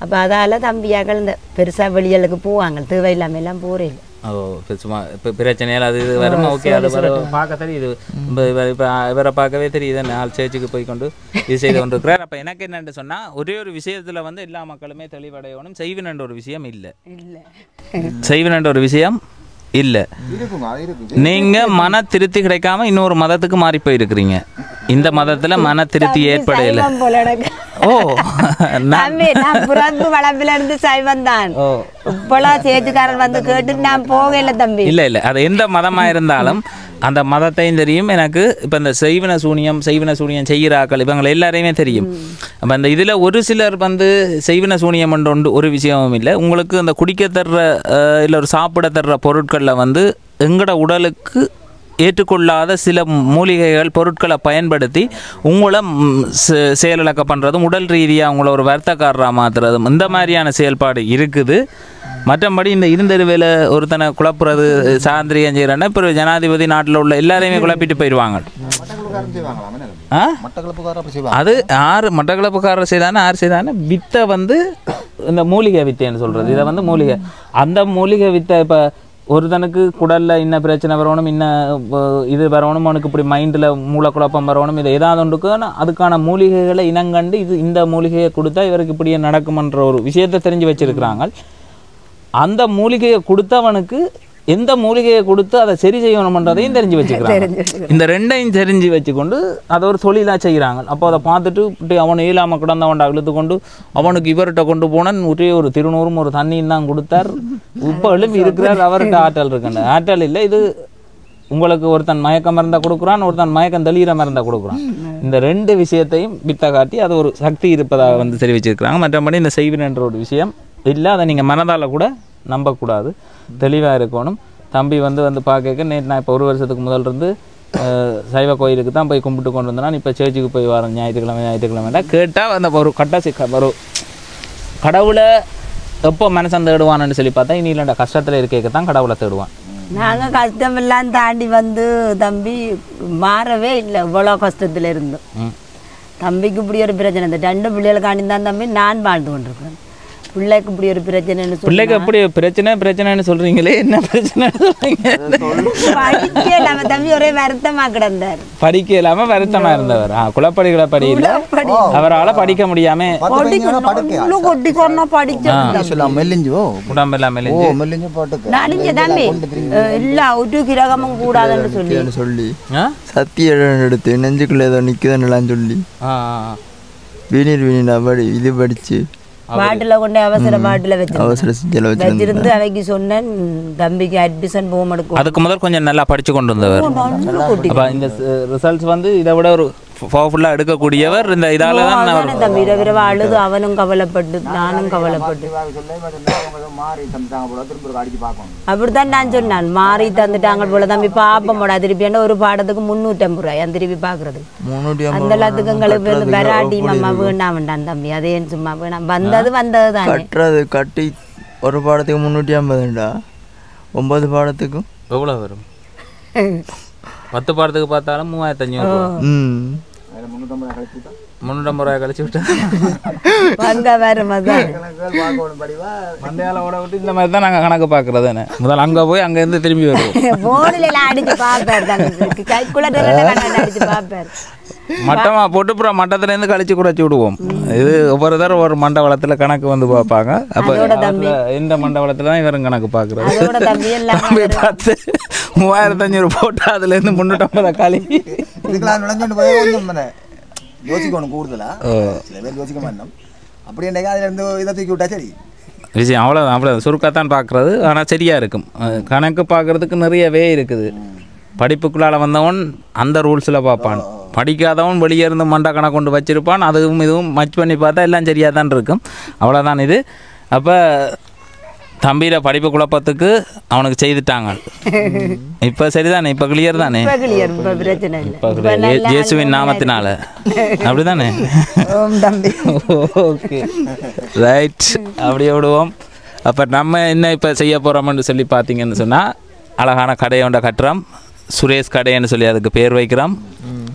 அப்போ அதால் தம்பியாக்கள் இந்த பெருசாக வெளியலுக்கு போவாங்க, தேவையில்லாமல் எல்லாம் போகிறேன். சும்மா இப்போ பிரச்சனையால் அது இது வருமா? ஓகே, அது பார்க்க தெரியுது. இப்போ இவரை பார்க்கவே தெரியுது, நாலு சேர்ச்சுக்கு போய் கொண்டு இது செய்து கொண்டு இருக்கிறார். அப்போ எனக்கு என்னென்னு சொன்னால், ஒரே ஒரு விஷயத்தில் வந்து எல்லா மக்களுமே தெளிவடையணும். செய்வினன்ற ஒரு விஷயம் இல்லை, செய்வினன்ற ஒரு விஷயம் இல்லை. நீங்கள் மன திருப்தி கிடைக்காம இன்னொரு மதத்துக்கு மாறி போயிருக்கிறீங்க. இந்த மதத்தில் மன திருப்தி ஏற்படையில. ஓ, நான் பிறப்பு வளர்ப்பில இருந்து சைவம் தான். இப்பெல்லாம் சேச்சுக்காரன் வந்து கேட்டு நான் போகல தம்பி. இல்லை இல்லை, அது எந்த மதமாக இருந்தாலும் அந்த மதத்தையும் தெரியும் எனக்கு. இப்போ இந்த செய்வன சூனியம் செய்கிறாக்கள் இவங்களை எல்லாரையுமே தெரியும். அப்போ அந்த இதில் ஒரு சிலர் வந்து செய்வன சூனியம் ஒன்று ஒரு விஷயமும் இல்லை. உங்களுக்கு அந்த குடிக்க தர்ற இல்லை ஒரு சாப்பிட தர்ற பொருட்களில் வந்து எங்களோட உடலுக்கு ஏற்றுக்கொள்ளாத சில மூலிகைகள் பொருட்களை பயன்படுத்தி உங்களை செயலிழக்க பண்ணுறதும், உடல் ரீதியாக உங்களை ஒரு வர்த்தக்காரராக மாற்றுறதும், இந்த மாதிரியான செயல்பாடு இருக்குது. மற்றபடி இந்த இருந்தருவேல ஒருத்தனை குழப்புறது சாந்திரியம் செய்கிறேன்னா இப்போ ஜனாதிபதி நாட்டில் உள்ள எல்லாரையுமே குழப்பிட்டு போயிடுவாங்க. அது யார் மட்டக்களப்புக்காரர் செய்தானே, யார் செய்தானே வித்தை வந்து இந்த மூலிகை வித்தைன்னு சொல்கிறது. இதை வந்து மூலிகை, அந்த மூலிகை வித்தை இப்போ ஒருத்தனுக்கு குடலில் இன்ன பிரச்சனை வரணும், இன்ன இது வரணும், அவனுக்கு இப்படி மைண்டில் மூலக்குழப்பம் வரணும், இது ஏதாவது ஒன்றுக்கு அதுக்கான மூலிகைகளை இனங்கண்டு இது இந்த மூலிகையை கொடுத்தா இவருக்கு இப்படியே நடக்குமன்ற ஒரு விஷயத்தை தெரிஞ்சு வச்சிருக்கிறாங்க. அந்த மூலிகையை கொடுத்தவனுக்கு எந்த மூலிகையை கொடுத்து அதை சரி செய்யணுமன்றதையும் தெரிஞ்சு வச்சுக்கிறாங்க. இந்த ரெண்டையும் தெரிஞ்சு வச்சுக்கொண்டு அதை ஒரு தொழிலாக செய்கிறாங்க. அப்போ அதை பார்த்துட்டு இப்படி அவனை இயலாமல் கிடந்தவன்டா இழுத்து கொண்டு அவனுக்கு இவர்கிட்ட கொண்டு போனேன், ஒரே ஒரு திருநூறும் ஒரு தண்ணியும் தான் கொடுத்தார். இப்போ எழுப்பி இருக்கிறார், அவர்கிட்ட ஆற்றல் இருக்குன்னு. ஆற்றல் இல்லை, இது உங்களுக்கு ஒருத்தன் மயக்க மருந்தை கொடுக்குறான், ஒருத்தன் மயக்கம் தெளிகிற மருந்தை கொடுக்குறான். இந்த ரெண்டு விஷயத்தையும் வித்தை காட்டி அது ஒரு சக்தி இருப்பதாக வந்து தெரிவிச்சிருக்கிறாங்க. மற்றபடி இந்த செய்வினன்ற ஒரு விஷயம் இல்லை, அதை நீங்கள் மனதால் கூட நம்பக்கூடாது, தெளிவாக இருக்கணும். தம்பி வந்து பார்க்க நேற்று நான் இப்போ 1 வருஷத்துக்கு முதல் இருந்து சைவ கோயிலுக்கு தான் போய் கும்பிட்டு கொண்டு வந்தேன்னா, இப்போ சேர்ச்சுக்கு போய் வரேன் ஞாயிற்றுக்கிழமை கேட்டால் அந்த ஒரு ஒரு கடவுளை எப்போ மனசன் தேடுவான்னு சொல்லி பார்த்தா இனி இல்லைண்டா கஷ்டத்தில் இருக்க தான் கடவுளை தேடுவான். நாங்கள் கஷ்டமெல்லாம் தாண்டி வந்து தம்பி மாறவே இல்லை, இவ்வளோ கஷ்டத்தில் இருந்தோம். தம்பிக்கு இப்படி ஒரு பிரச்சனை, இந்த 2 பிள்ளைகளுக்காண்டி தான் தம்பி நான் வாழ்ந்து கொண்டிருக்கிறேன். பிள்ளைக்கு இப்படி ஒரு பிரச்சனைன்னு பிள்ளைக்கு எப்படி பிரச்சனைன்னு சொல்றீங்களே, என்ன பிரச்சனை சொல்றீங்க? படிக்க இல்லாம தம்பி ஒரே வருத்தமா கிடந்தார், படிக்க இல்லாம வருத்தமா இருந்தவர். குளப்படிகளை படியில அவரால் படிக்க முடியாம உடம்பெல்லாம் நலிஞ்ச தம்பி இல்ல ஒரு கிரகமும் கூடாதுன்னு சொல்லி சத்திய எடுத்து நெஞ்சுக்குள்ள ஏதோ நிக்குதுன்னு சொல்லி வீணீர் படி இது படிச்சு பாட்டில் கொண்டு அவசர பாட்டில் வச்சிருந்து அவைக்கு சொன்னேன் தம்பிக்கு அட்மிஷன் போக எடுக்கும். அதுக்கு முதல் கொஞ்சம் நல்லா படிச்சு கொண்டு வந்தவர். அப்போ இந்த ரிசல்ட்ஸ் வந்து இதை விட ஒரு பவர்ஃபுல்லாக எடுக்கக்கூடியவர். இந்த இதால தான் தம்பி இரவிரவா அழுது அவனும் கவலைப்பட்டு நானும் கவலைப்பட்டு அப்படித்தான் நான் சொன்னான், மாறி தந்துட்டாங்க போல தம்பி பாப்பமோட திருப்பியாண்ட ஒரு பாடத்துக்கு 350 ரூபாய் திருப்பி பாக்குறது. அந்த எல்லாத்துக்கும் எங்களுக்கு வெராட்டி மாமா வேண்டாம் வேண்டாம் தம்பி, அதே சும்மா வேணாம், வந்தது தான் கட்டுறது கட்டி ஒரு பாடத்துக்கு 350 9 பாடத்துக்கும் எவ்வளோ வரும்? 10 பாடத்துக்கு பார்த்தாலும் 3500. 350 ரூபாய் கழிச்சு விட்டா மந்தையால விட்டு இந்த மாதிரி தான் நாங்கள் கணக்கு பார்க்குறது. முதல்ல அங்கே போய் அங்கேருந்து திரும்பி வருவோம். போனில் அடிச்சு பார்ப்பார், கைக்குள்ள அடிச்சு பார்ப்பார். மட்டமாக போட்டு அப்புறம் மட்டத்துலேருந்து கழிச்சு குறைச்சி விடுவோம். இது ஒவ்வொரு தடவை ஒரு மண்டபத்தில் கணக்கு வந்து பார்ப்பாங்க. அப்போ இந்த மண்டபத்தில் தான் இவரும் கணக்கு பார்க்குறது. தம்பி பார்த்து 3500 போட்டு அதுலேருந்து 350 காலி. இதுக்கெல்லாம் நுழைஞ்சோண்டு போய் ஒன்றும் யோசிக்கணும் கூடுதலாக. சில பேர் யோசிக்க மாட்டோம். அப்படி என்னைக்கா அதுலேருந்து இதை தூக்கி விட்டா சரி விஷயம் அவ்வளோதான் சுருக்கத்தான் பார்க்குறது. ஆனால் சரியாக இருக்கும். கணக்கு பார்க்குறதுக்கு நிறையவே இருக்குது. படிப்புக்குள்ளால் வந்தவன் அந்த ரூல்ஸில் பார்ப்பான். படிக்காதவன் வெளியே இருந்து மண்டை கணக்கு கொண்டு வச்சுருப்பான். அதுவும் இதுவும் மச் பண்ணி பார்த்தா எல்லாம் சரியாக தான் இருக்கும். அவ்வளோதான் இது. அப்போ தம்பியில படிப்பு குழப்பத்துக்கு அவனுக்கு செய்துட்டாங்க. இப்போ சரிதானே? இப்போ கிளியர் தானே? இயேசுவின் நாமத்தினால அப்படிதானே? ஓகே ரைட், அப்படியே விடுவோம். அப்போ நம்ம என்ன இப்போ செய்ய போகிறோம்னு சொல்லி பார்த்தீங்கன்னு சொன்னால், அழகான கடையோண்ட கட்டுறோம். சுரேஷ் கடைன்னு சொல்லி அதுக்கு பேர் வைக்கிறோம்.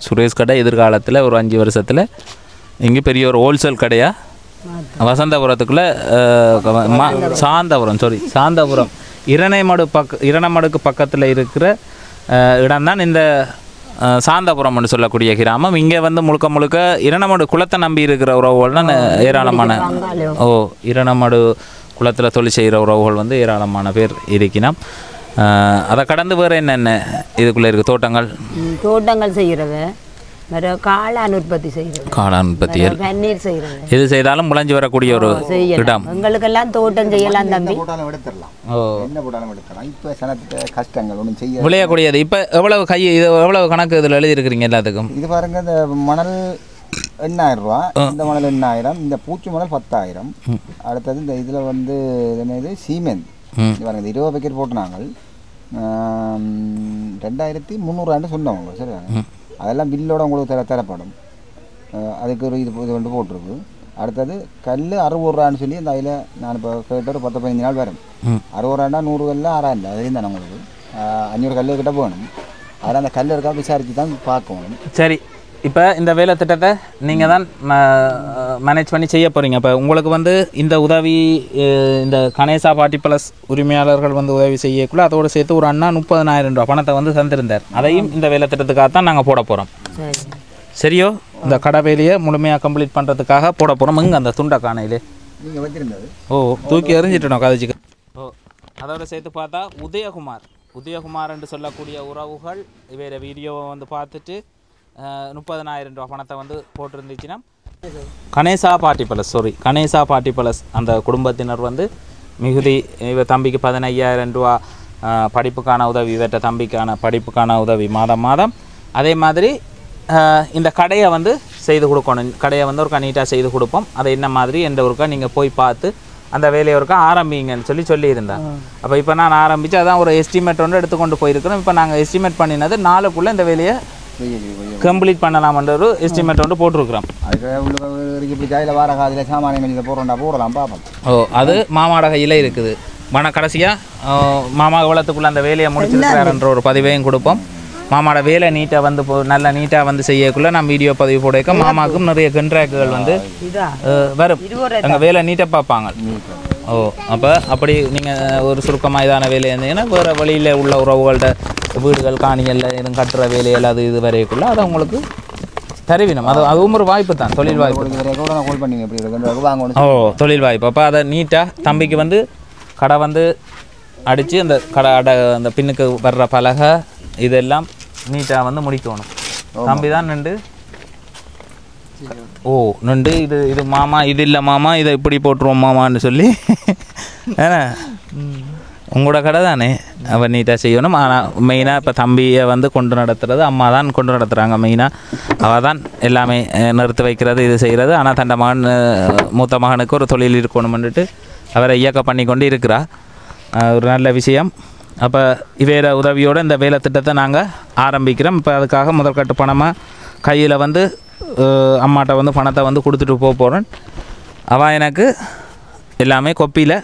சுரேஷ் கடை எதிர்காலத்தில் ஒரு 5 வருஷத்தில் இங்கே பெரிய ஒரு ஹோல்சேல் கடையாக வசந்தபுரத்துக்குள்ளே சாந்தபுரம் இரணமடுக்கு பக்கத்தில் இருக்கிற இடம்தான் இந்த சாந்தபுரம்னு சொல்லக்கூடிய கிராமம். இங்கே வந்து முழுக்க இரணமடு குளத்தை நம்பி இருக்கிற உறவுகள் தான் ஏராளமான இரணமடு குளத்தில் தொழில் செய்கிற உறவுகள் வந்து ஏராளமான பேர் இருக்கணும். அதை கடந்து வேறு என்னென்ன இதுக்குள்ளே இருக்குது? தோட்டங்கள் செய்கிறது, காளான் உற்பத்தி பன்னீர் செய்கிறது. இது செய்தாலும் முளைஞ்சி வரக்கூடிய ஒரு இடம். எங்களுக்கெல்லாம் தோட்டம் செய்யலாம் தம்பி. கஷ்டங்கள் ஒன்றும் செய்ய விளையக்கூடியது. இப்போ எவ்வளவு இது எவ்வளவு கணக்கு இதில் எழுதியிருக்கிறீங்க எல்லாத்துக்கும்? இது பாருங்க, இந்த மணல் 8000 ரூபா, இந்த மணல் 8000, இந்த பூச்சி மணல் 10,000. அடுத்தது இந்த இதில் வந்து என்னது சீமெண்ட் பாருங்க, இந்த 20 பேக்கெட் போட்டு நாங்கள் 2300 சொன்னவங்க. சரிதாங்க? அதெல்லாம் பில்லோட உங்களுக்கு தரப்படும். அதுக்கு ஒரு இது வந்து போட்டிருக்கு. அடுத்தது கல் 60 ரூபான்னு சொல்லி அந்த அதில் நான் இப்போ கேட்ட ஒரு 10-15 நாள் வரும். 60 ரூபாண்டா 100 கல் 6,000 அதுலேயும் தானே உங்களுக்கு 500 கல் கிட்ட போகணும். அதனால் அந்த கல் இருக்கா விசாரித்து தான் பார்க்கணும். சரி, இப்போ இந்த வேலை திட்டத்தை நீங்கள் தான் மேனேஜ் பண்ணி செய்ய போகிறீங்க. இப்போ உங்களுக்கு வந்து இந்த உதவி இந்த கணேசா பார்ட்டி ப்ளஸ் உரிமையாளர்கள் வந்து உதவி செய்யக்குள்ள அதோடு சேர்த்து ஒரு அண்ணா 30,000 ரூபா பணத்தை வந்து தந்திருந்தார். அதையும் இந்த வேலை திட்டத்துக்காக தான் நாங்கள் போட போகிறோம். சரியோ? இந்த கடை வேலையை முழுமையாக கம்ப்ளீட் பண்ணுறதுக்காக போட போகிறோம். இங்கே அந்த துண்டை காணையிலே நீங்கள் வச்சிருந்தது தூக்கி எறிஞ்சிட்டோம் கதைச்சிக்க. அதோடு சேர்த்து பார்த்தா உதயகுமார் என்று சொல்லக்கூடிய உறவுகள் இவர வீடியோவை வந்து பார்த்துட்டு 30,000 ரூபா பணத்தை வந்து போட்டிருந்துச்சுன்னா கணேசா பார்ட்டி ப்ளஸ் அந்த குடும்பத்தினர் வந்து மிகுதி இவர் தம்பிக்கு 15,000 ரூபா படிப்புக்கான உதவி, இவற்ற தம்பிக்கான படிப்புக்கான உதவி மாதம். அதே மாதிரி இந்த கடையை வந்து செய்து கொடுக்கணும். கடையை வந்து ஒரு நீட்டாக செய்து கொடுப்போம். அதை என்ன மாதிரி எந்த ஒருக்கா நீங்கள் போய் பார்த்து அந்த வேலையை ஒருக்கா ஆரம்பிங்கன்னு சொல்லியிருந்தேன். அப்போ இப்போ நான் ஆரம்பித்து அதான் ஒரு எஸ்டிமேட் ஒன்று எடுத்துக்கொண்டு போயிருக்கிறோம். இப்போ நாங்கள் எஸ்டிமேட் பண்ணினது 4க்குள்ளே இந்த வேலையை கம்ப்ளீட் பண்ணலாம்ன்ற ஒரு எஸ்டிமேட் வந்து போட்டிருக்கிறோம். அது மாமாட கையில் இருக்குது. கடைசியாக மாமா எவ்வளோத்துக்குள்ளே அந்த வேலையை முடிச்சிருக்கிறாருன்ற ஒரு பதிவையும் கொடுப்போம். மாமாவோட வேலை நீட்டாக வந்து நல்லா நீட்டாக வந்து செய்யக்குள்ள நம்ம வீடியோ பதிவு போட மாமாவுக்கும் நிறைய கண்ட்ராக்டுகள் வந்து வரும். அங்கே வேலை நீட்டாக பார்ப்பாங்க. அப்போ அப்படி நீங்கள் ஒரு சுருக்கமாக இதான வேலை இருந்தீங்கன்னா வேறு வழியில் உள்ள உறவுகள்கிட்ட வீடுகள் காணிகளில் எதுவும் கட்டுற வேலைகள் அது இது வரைக்குள்ள அதை உங்களுக்கு தருவினம். அதுவும் ஒரு வாய்ப்பு தான், தொழில் வாய்ப்பு. தொழில் வாய்ப்பு. அப்போ அதை நீட்டாக தம்பிக்கு வந்து கடை வந்து அடித்து அந்த கடை அந்த பின்னுக்கு வர்ற பலகை இதெல்லாம் நீட்டாக வந்து முடிக்கணும். தம்பி தான் நின்று இது மாமா இது இல்லை மாமா இதை இப்படி போட்டுருவோம் மாமான்னு சொல்லி ஏன்னா உங்களோட கடை தானே அவன் நீட்டாக செய்யணும். ஆனால் மெயினாக இப்போ தம்பியை வந்து கொண்டு நடத்துறது அம்மா தான் கொண்டு நடத்துகிறாங்க. மெயினாக அவள் தான் எல்லாமே நிறுத்தி வைக்கிறது இது செய்கிறது. ஆனால் தன் மகன் மூத்த மகனுக்கு ஒரு தொழில் இருக்கணும்னுட்டு அவரை இயக்க பண்ணி கொண்டு இருக்கிறா. ஒரு நல்ல விஷயம். அப்போ இவேற உதவியோடு இந்த வேலை திட்டத்தை நாங்கள் ஆரம்பிக்கிறோம். இப்போ அதுக்காக முதற்கட்டு பணமாக கையில் வந்து அம்மாட்ட வந்து பணத்தை வந்து கொடுத்துட்டு போகிறேன். அவள் எனக்கு எல்லாமே கொப்பியில்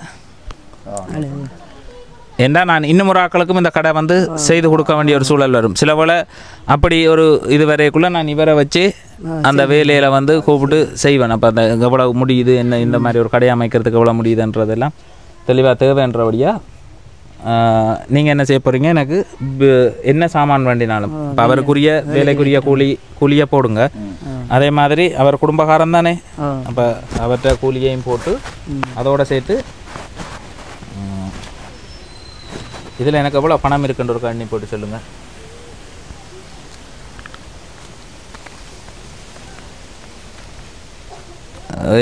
ஏன்னா நான் இன்னும் ஒரு ஆக்களுக்கும் இந்த கடை வந்து செய்து கொடுக்க வேண்டிய ஒரு சூழல் வரும். சில போல் அப்படி ஒரு இது வரைக்குள்ளே நான் இவரை வச்சு அந்த வேலையில் வந்து கூப்பிட்டு செய்வேன். அப்போ அந்த எவ்வளோ முடியுது என்ன இந்த மாதிரி ஒரு கடை அமைக்கிறதுக்கு எவ்வளோ முடியுதுன்றதெல்லாம் தெளிவாக தேவைன்றபடியாக நீங்கள் என்ன செய்ய போகிறீங்க, எனக்கு என்ன சாமான் வேண்டினாலும் இப்போ அவருக்குரிய வேலைக்குரிய கூலியை போடுங்க. அதே மாதிரி அவர் குடும்பக்காரன் தானே, அப்போ அவர்கிட்ட கூலியையும் போட்டு அதோடு சேர்த்து இதில் எனக்கு எவ்வளோ பணம் இருக்குன்ற ஒரு எண்ணி போட்டு சொல்லுங்கள்.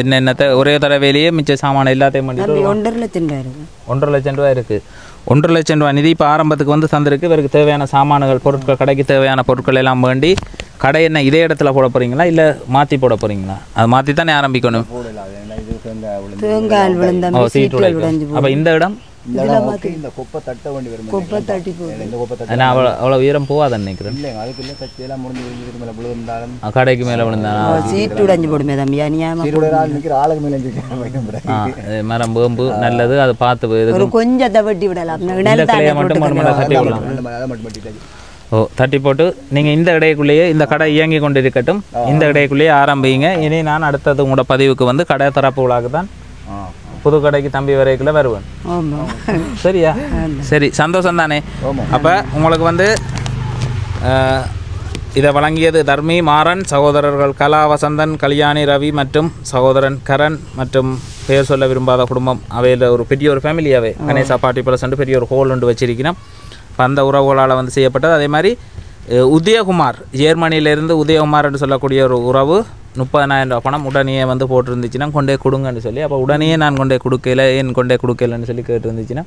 என்னென்னத்தை ஒரே தடவையிலேயே மிச்ச சாமான எல்லாத்தையும் பண்ணிட்டு 1.5 லட்சம் ரூபாய் இருக்குது. 1.5 லட்சம் ரூபாய் இருக்குது. 1.5 லட்சம் ரூபாய் நிதி இப்போ ஆரம்பத்துக்கு வந்து தந்திருக்கு. இவருக்கு தேவையான சாமான்கள் பொருட்கள், கடைக்கு தேவையான பொருட்கள் எல்லாம் வேண்டி கடை என்ன இதே இடத்துல போட போகிறீங்களா இல்லை மாற்றி போட போகிறீங்களா? அது மாற்றி தானே ஆரம்பிக்கணும். தேங்காய் விழுந்த சீட்டு உடைக்கும். அப்போ இந்த இடம் அவ்வளோ உயரம் போகாத நினைக்கிறேன். கடைக்கு மேலே விழுந்தான் சீட்டு உடைஞ்சு போடுமே தம்பி. மரம் வேம்பு நல்லது, அதை பார்த்து கொஞ்சம் தவட்டி விடலாம். மட்டும் தட்டி விடலாம். தட்டி போட்டு நீங்கள் இந்த இடைக்குள்ளேயே இந்த கடை இயங்கி கொண்டு இருக்கட்டும். இந்த இடைக்குள்ளேயே ஆரம்பிங்க. இனி நான் அடுத்தது உங்களோட பதிவுக்கு வந்து கடை திறப்பு விழாக்கு தான் புது கடைக்கு தம்பி வரைக்குள்ள வருவேன். சரியா? சரி, சந்தோஷம் தானே. அப்போ உங்களுக்கு வந்து இதை வழங்கியது தர்மி, மாறன், சகோதரர்கள் கலா, வசந்தன், கல்யாணி, ரவி மற்றும் சகோதரன் கரண் மற்றும் பெயர் சொல்ல விரும்பாத குடும்பம். அவையில் ஒரு பெரிய ஒரு ஃபேமிலியாகவே கணேசா பார்ட்டி +2 பெரிய ஒரு ஹோல் ஒன்று வச்சிருக்கிறோம். அந்த உறவுகளால் வந்து செய்யப்பட்டது. அதே மாதிரி உதயகுமார், ஜெர்மனியிலேருந்து உதயகுமார் என்று சொல்லக்கூடிய ஒரு உறவு 30,000 ரூபா பணம் உடனே வந்து போட்டிருந்துச்சுன்னா கொண்டே கொடுங்கன்னு சொல்லி, அப்போ உடனே நான் கொண்டே கொடுக்கல, ஏன் கொண்டே கொடுக்கலன்னு சொல்லி கேட்டுருந்துச்சுன்னா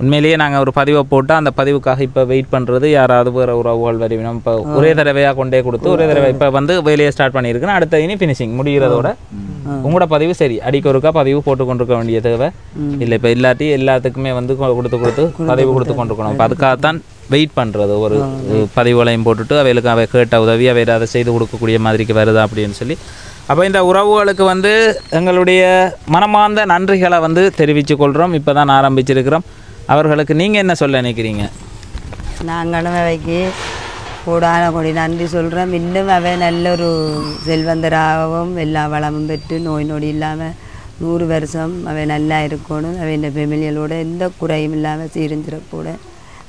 உண்மையிலேயே நாங்கள் ஒரு பதிவை போட்டு அந்த பதிவுக்காக இப்போ வெயிட் பண்ணுறது யாராவது வேறு உறவுகள் வருவினோம். இப்போ ஒரே தடவையாக கொண்டே கொடுத்து ஒரே தடவை இப்போ வந்து வேலையை ஸ்டார்ட் பண்ணியிருக்கேன். அடுத்த இனி ஃபினிஷிங் முடிகிறதோட உங்களோட பதிவு சரி அடிக்க ஒருக்கா பதிவு போட்டு கொண்டிருக்க வேண்டிய தேவை இல்லை. இப்போ இல்லாட்டி எல்லாத்துக்குமே வந்து கொடுத்து பதிவு கொடுத்து கொண்டிருக்கணும். இப்போ அதுக்காகத்தான் வெயிட் பண்ணுறது. ஒரு பதிவுகளையும் போட்டுட்டு அவைகளுக்கு அவை கேட்ட உதவி அவை அதை செய்து கொடுக்கக்கூடிய மாதிரிக்கு வருதா அப்படின்னு சொல்லி. அப்போ இந்த உறவுகளுக்கு வந்து எங்களுடைய மனமார்ந்த நன்றிகளை வந்து தெரிவித்து கொள்கிறோம். இப்போ தான் ஆரம்பிச்சிருக்கிறோம். அவர்களுக்கு நீங்கள் என்ன சொல்ல நினைக்கிறீங்க? நாங்களும் அவைக்கு கூடான கொடி நன்றி சொல்கிறோம். இன்னும் அவை நல்ல ஒரு செல்வந்தராகவும் எல்லா வளமும் பெற்று நோய் நொடி இல்லாமல் 100 வருஷம் அவை நல்லா இருக்கணும். அவை இந்த ஃபெமிலிகளோட எந்த குறையும் இல்லாமல் சீரிஞ்சிடக்கூட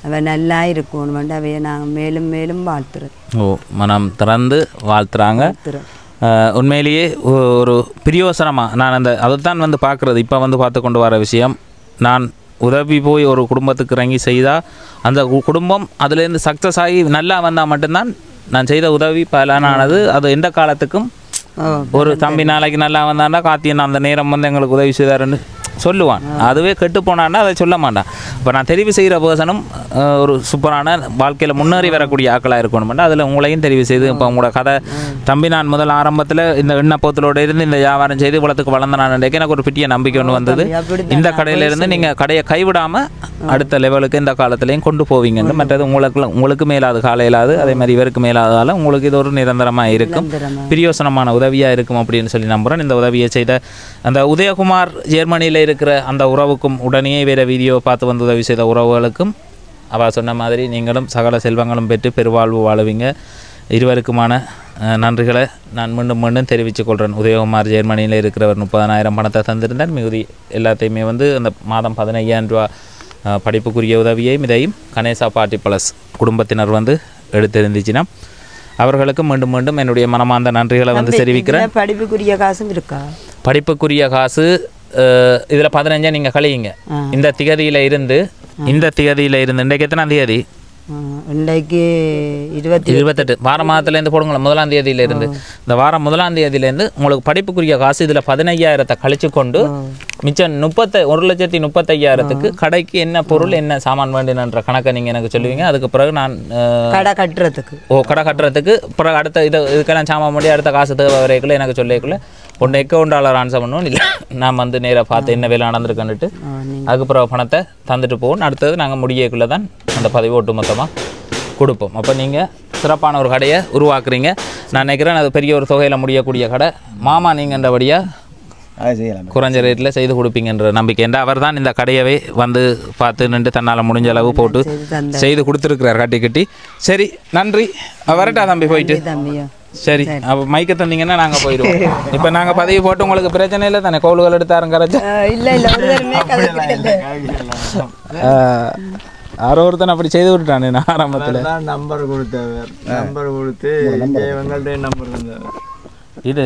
அவை நல்லா இருக்கணும். அவையை நாங்கள் மேலும் மேலும் வாழ்த்துறோம். மனம் திறந்து வாழ்த்துறாங்க. உண்மையிலேயே ஒரு பிரியோசனமாக நான் அதைத்தான் வந்து பார்க்குறது. இப்போ வந்து பார்த்து கொண்டு வர விஷயம், நான் உதவி போய் ஒரு குடும்பத்துக்கு இறங்கி செய்தால் அந்த குடும்பம் அதுலேருந்து சக்ஸஸ் ஆகி நல்லா வந்தால் மட்டும்தான் நான் செய்த உதவி பலனானது. அது எந்த காலத்துக்கும் ஒரு தம்பி நாளைக்கு நல்லா வந்தாண்டா காத்தியன் அந்த நேரம் வந்து எங்களுக்கு உதவி செய்தாருன்னு சொல்லுவான். அதுவே கெட்டு போனான்னா அதை சொல்ல மாட்டான். இப்போ நான் தெரிவு செய்கிற பர்சனும் ஒரு சூப்பரான வாழ்க்கையில் முன்னேறி வரக்கூடிய ஆக்களாக இருக்கணும்னா அதில் உங்களையும் தெரிவு செய்து இப்போ உங்களோட கதை தம்பி நான் முதல் ஆரம்பத்தில் இந்த எண்ணப்போத்தலோடு இருந்து இந்த வியாபாரம் செய்து இவ்வளோத்துக்கு வளர்ந்த நான் எனக்கு ஒரு பெரிய நம்பிக்கை ஒன்று வந்தது. இந்த கடையிலேருந்து நீங்கள் கடையை கைவிடாமல் அடுத்த லெவலுக்கு இந்த காலத்துலேயும் கொண்டு போவீங்கன்னு. மற்றது உங்களுக்கு மேலாது காலையிலாது அதே மாதிரி இவருக்கு மேலாதால் உங்களுக்கு இது ஒரு நிரந்தரமாக இருக்கும், பிரியோசனமான உதவியாக இருக்கும் அப்படின்னு சொல்லி நம்புகிறேன். இந்த உதவியை செய்த அந்த உதயகுமார் ஜெர்மனியில் இருக்கிற அந்த உறவுக்கும் உடனே வேறு வீடியோ பார்த்து வந்து உதவி செய்த உறவுகளுக்கும் அவள் சொன்ன மாதிரி நீங்களும் சகல செல்வங்களும் பெற்று பெருவாழ்வு வாழுவீங்க. இருவருக்குமான நன்றிகளை நான் மீண்டும் தெரிவித்துக் கொள்கிறேன். உதயகுமார் ஜெர்மனியில் இருக்கிறவர் 30,000 பணத்தை தந்திருந்தார். மிகுதி எல்லாத்தையுமே வந்து அந்த மாதம் 15,000 ரூபா படிப்புக்குரிய உதவியையும் இதையும் கணேசா பார்ட்டி ப்ளஸ் குடும்பத்தினர் வந்து எடுத்திருந்துச்சுன்னா அவர்களுக்கு மீண்டும் என்னுடைய மனமார்ந்த நன்றிகளை வந்து தெரிவிக்கிறேன். படிப்புக்குரிய காசும் இருக்கா? படிப்புக்குரிய காசு இதில் 15 நீங்கள் கழியுங்க. இந்த திகதியில் இருந்து இன்றைக்கு எத்தனாம் தேதி? இன்றைக்கு 28 வார மாதத்துலேருந்து போடுங்களேன். 1ஆம் தேதியிலேருந்து இந்த வாரம் 1ஆம் தேதியிலேருந்து உங்களுக்கு படிப்புக்குரிய காசு இதில் 15,000 கழிச்சு கொண்டு மிச்சம் 1,35,000க்கு கடைக்கு என்ன பொருள் என்ன சாமான் வேண்டுன்ற கணக்கை நீங்கள் எனக்கு சொல்லுவீங்க. அதுக்கு பிறகு நான் கடை கட்டுறதுக்கு கடை கட்டுறதுக்கு பிறகு அடுத்த இதுக்கெல்லாம் சாமான் முடிய அடுத்த காசு தேவை வரைக்குள்ள எனக்கு சொல்லிக்குள்ள ஒன்று $1 ஆன்சர் பண்ணுவோம். இல்லை நான் வந்து நேராக பார்த்து என்ன வேலை நடந்திருக்குன்னுட்டு அதுக்கப்புறம் பணத்தை தந்துட்டு போவோம். அடுத்தது நாங்கள் முடியக்குள்ளே தான் அந்த பதிவு ஒட்டு மொத்தமாக கொடுப்போம். அப்போ நீங்கள் சிறப்பான ஒரு கடையை உருவாக்குறீங்க. நான் நினைக்கிறேன் அது பெரிய ஒரு தொகையில் முடியக்கூடிய கடை. மாமா நீங்கன்றபடியாக குறைஞ்ச ரேட்டில் செய்து கொடுப்பீங்கன்ற நம்பிக்கை என்ற அவர் தான் இந்த கடையவே வந்து பார்த்து நின்று தன்னால் முடிஞ்ச அளவு போட்டு செய்து கொடுத்துருக்கிறார் கட்டி. சரி, நன்றி. வரட்டா தம்பி, போயிட்டு. சரி அப்போ மைக்க தந்தீங்கன்னா நாங்கள் போயிடுவோம். இப்போ நாங்கள் பதிவு போட்டு உங்களுக்கு பிரச்சனை இல்லை தானே? கோல்கள் எடுத்தாருங்க கரைச்சா இல்லை இல்லை யாரோ ஒருத்தன் அப்படி செய்து விட்டுட்டானே நான் ஆரம்பத்தில். நம்பர் கொடுத்தவர், நம்பர் கொடுத்து இவங்கள்ட்ட நம்பர் தந்தவர். இது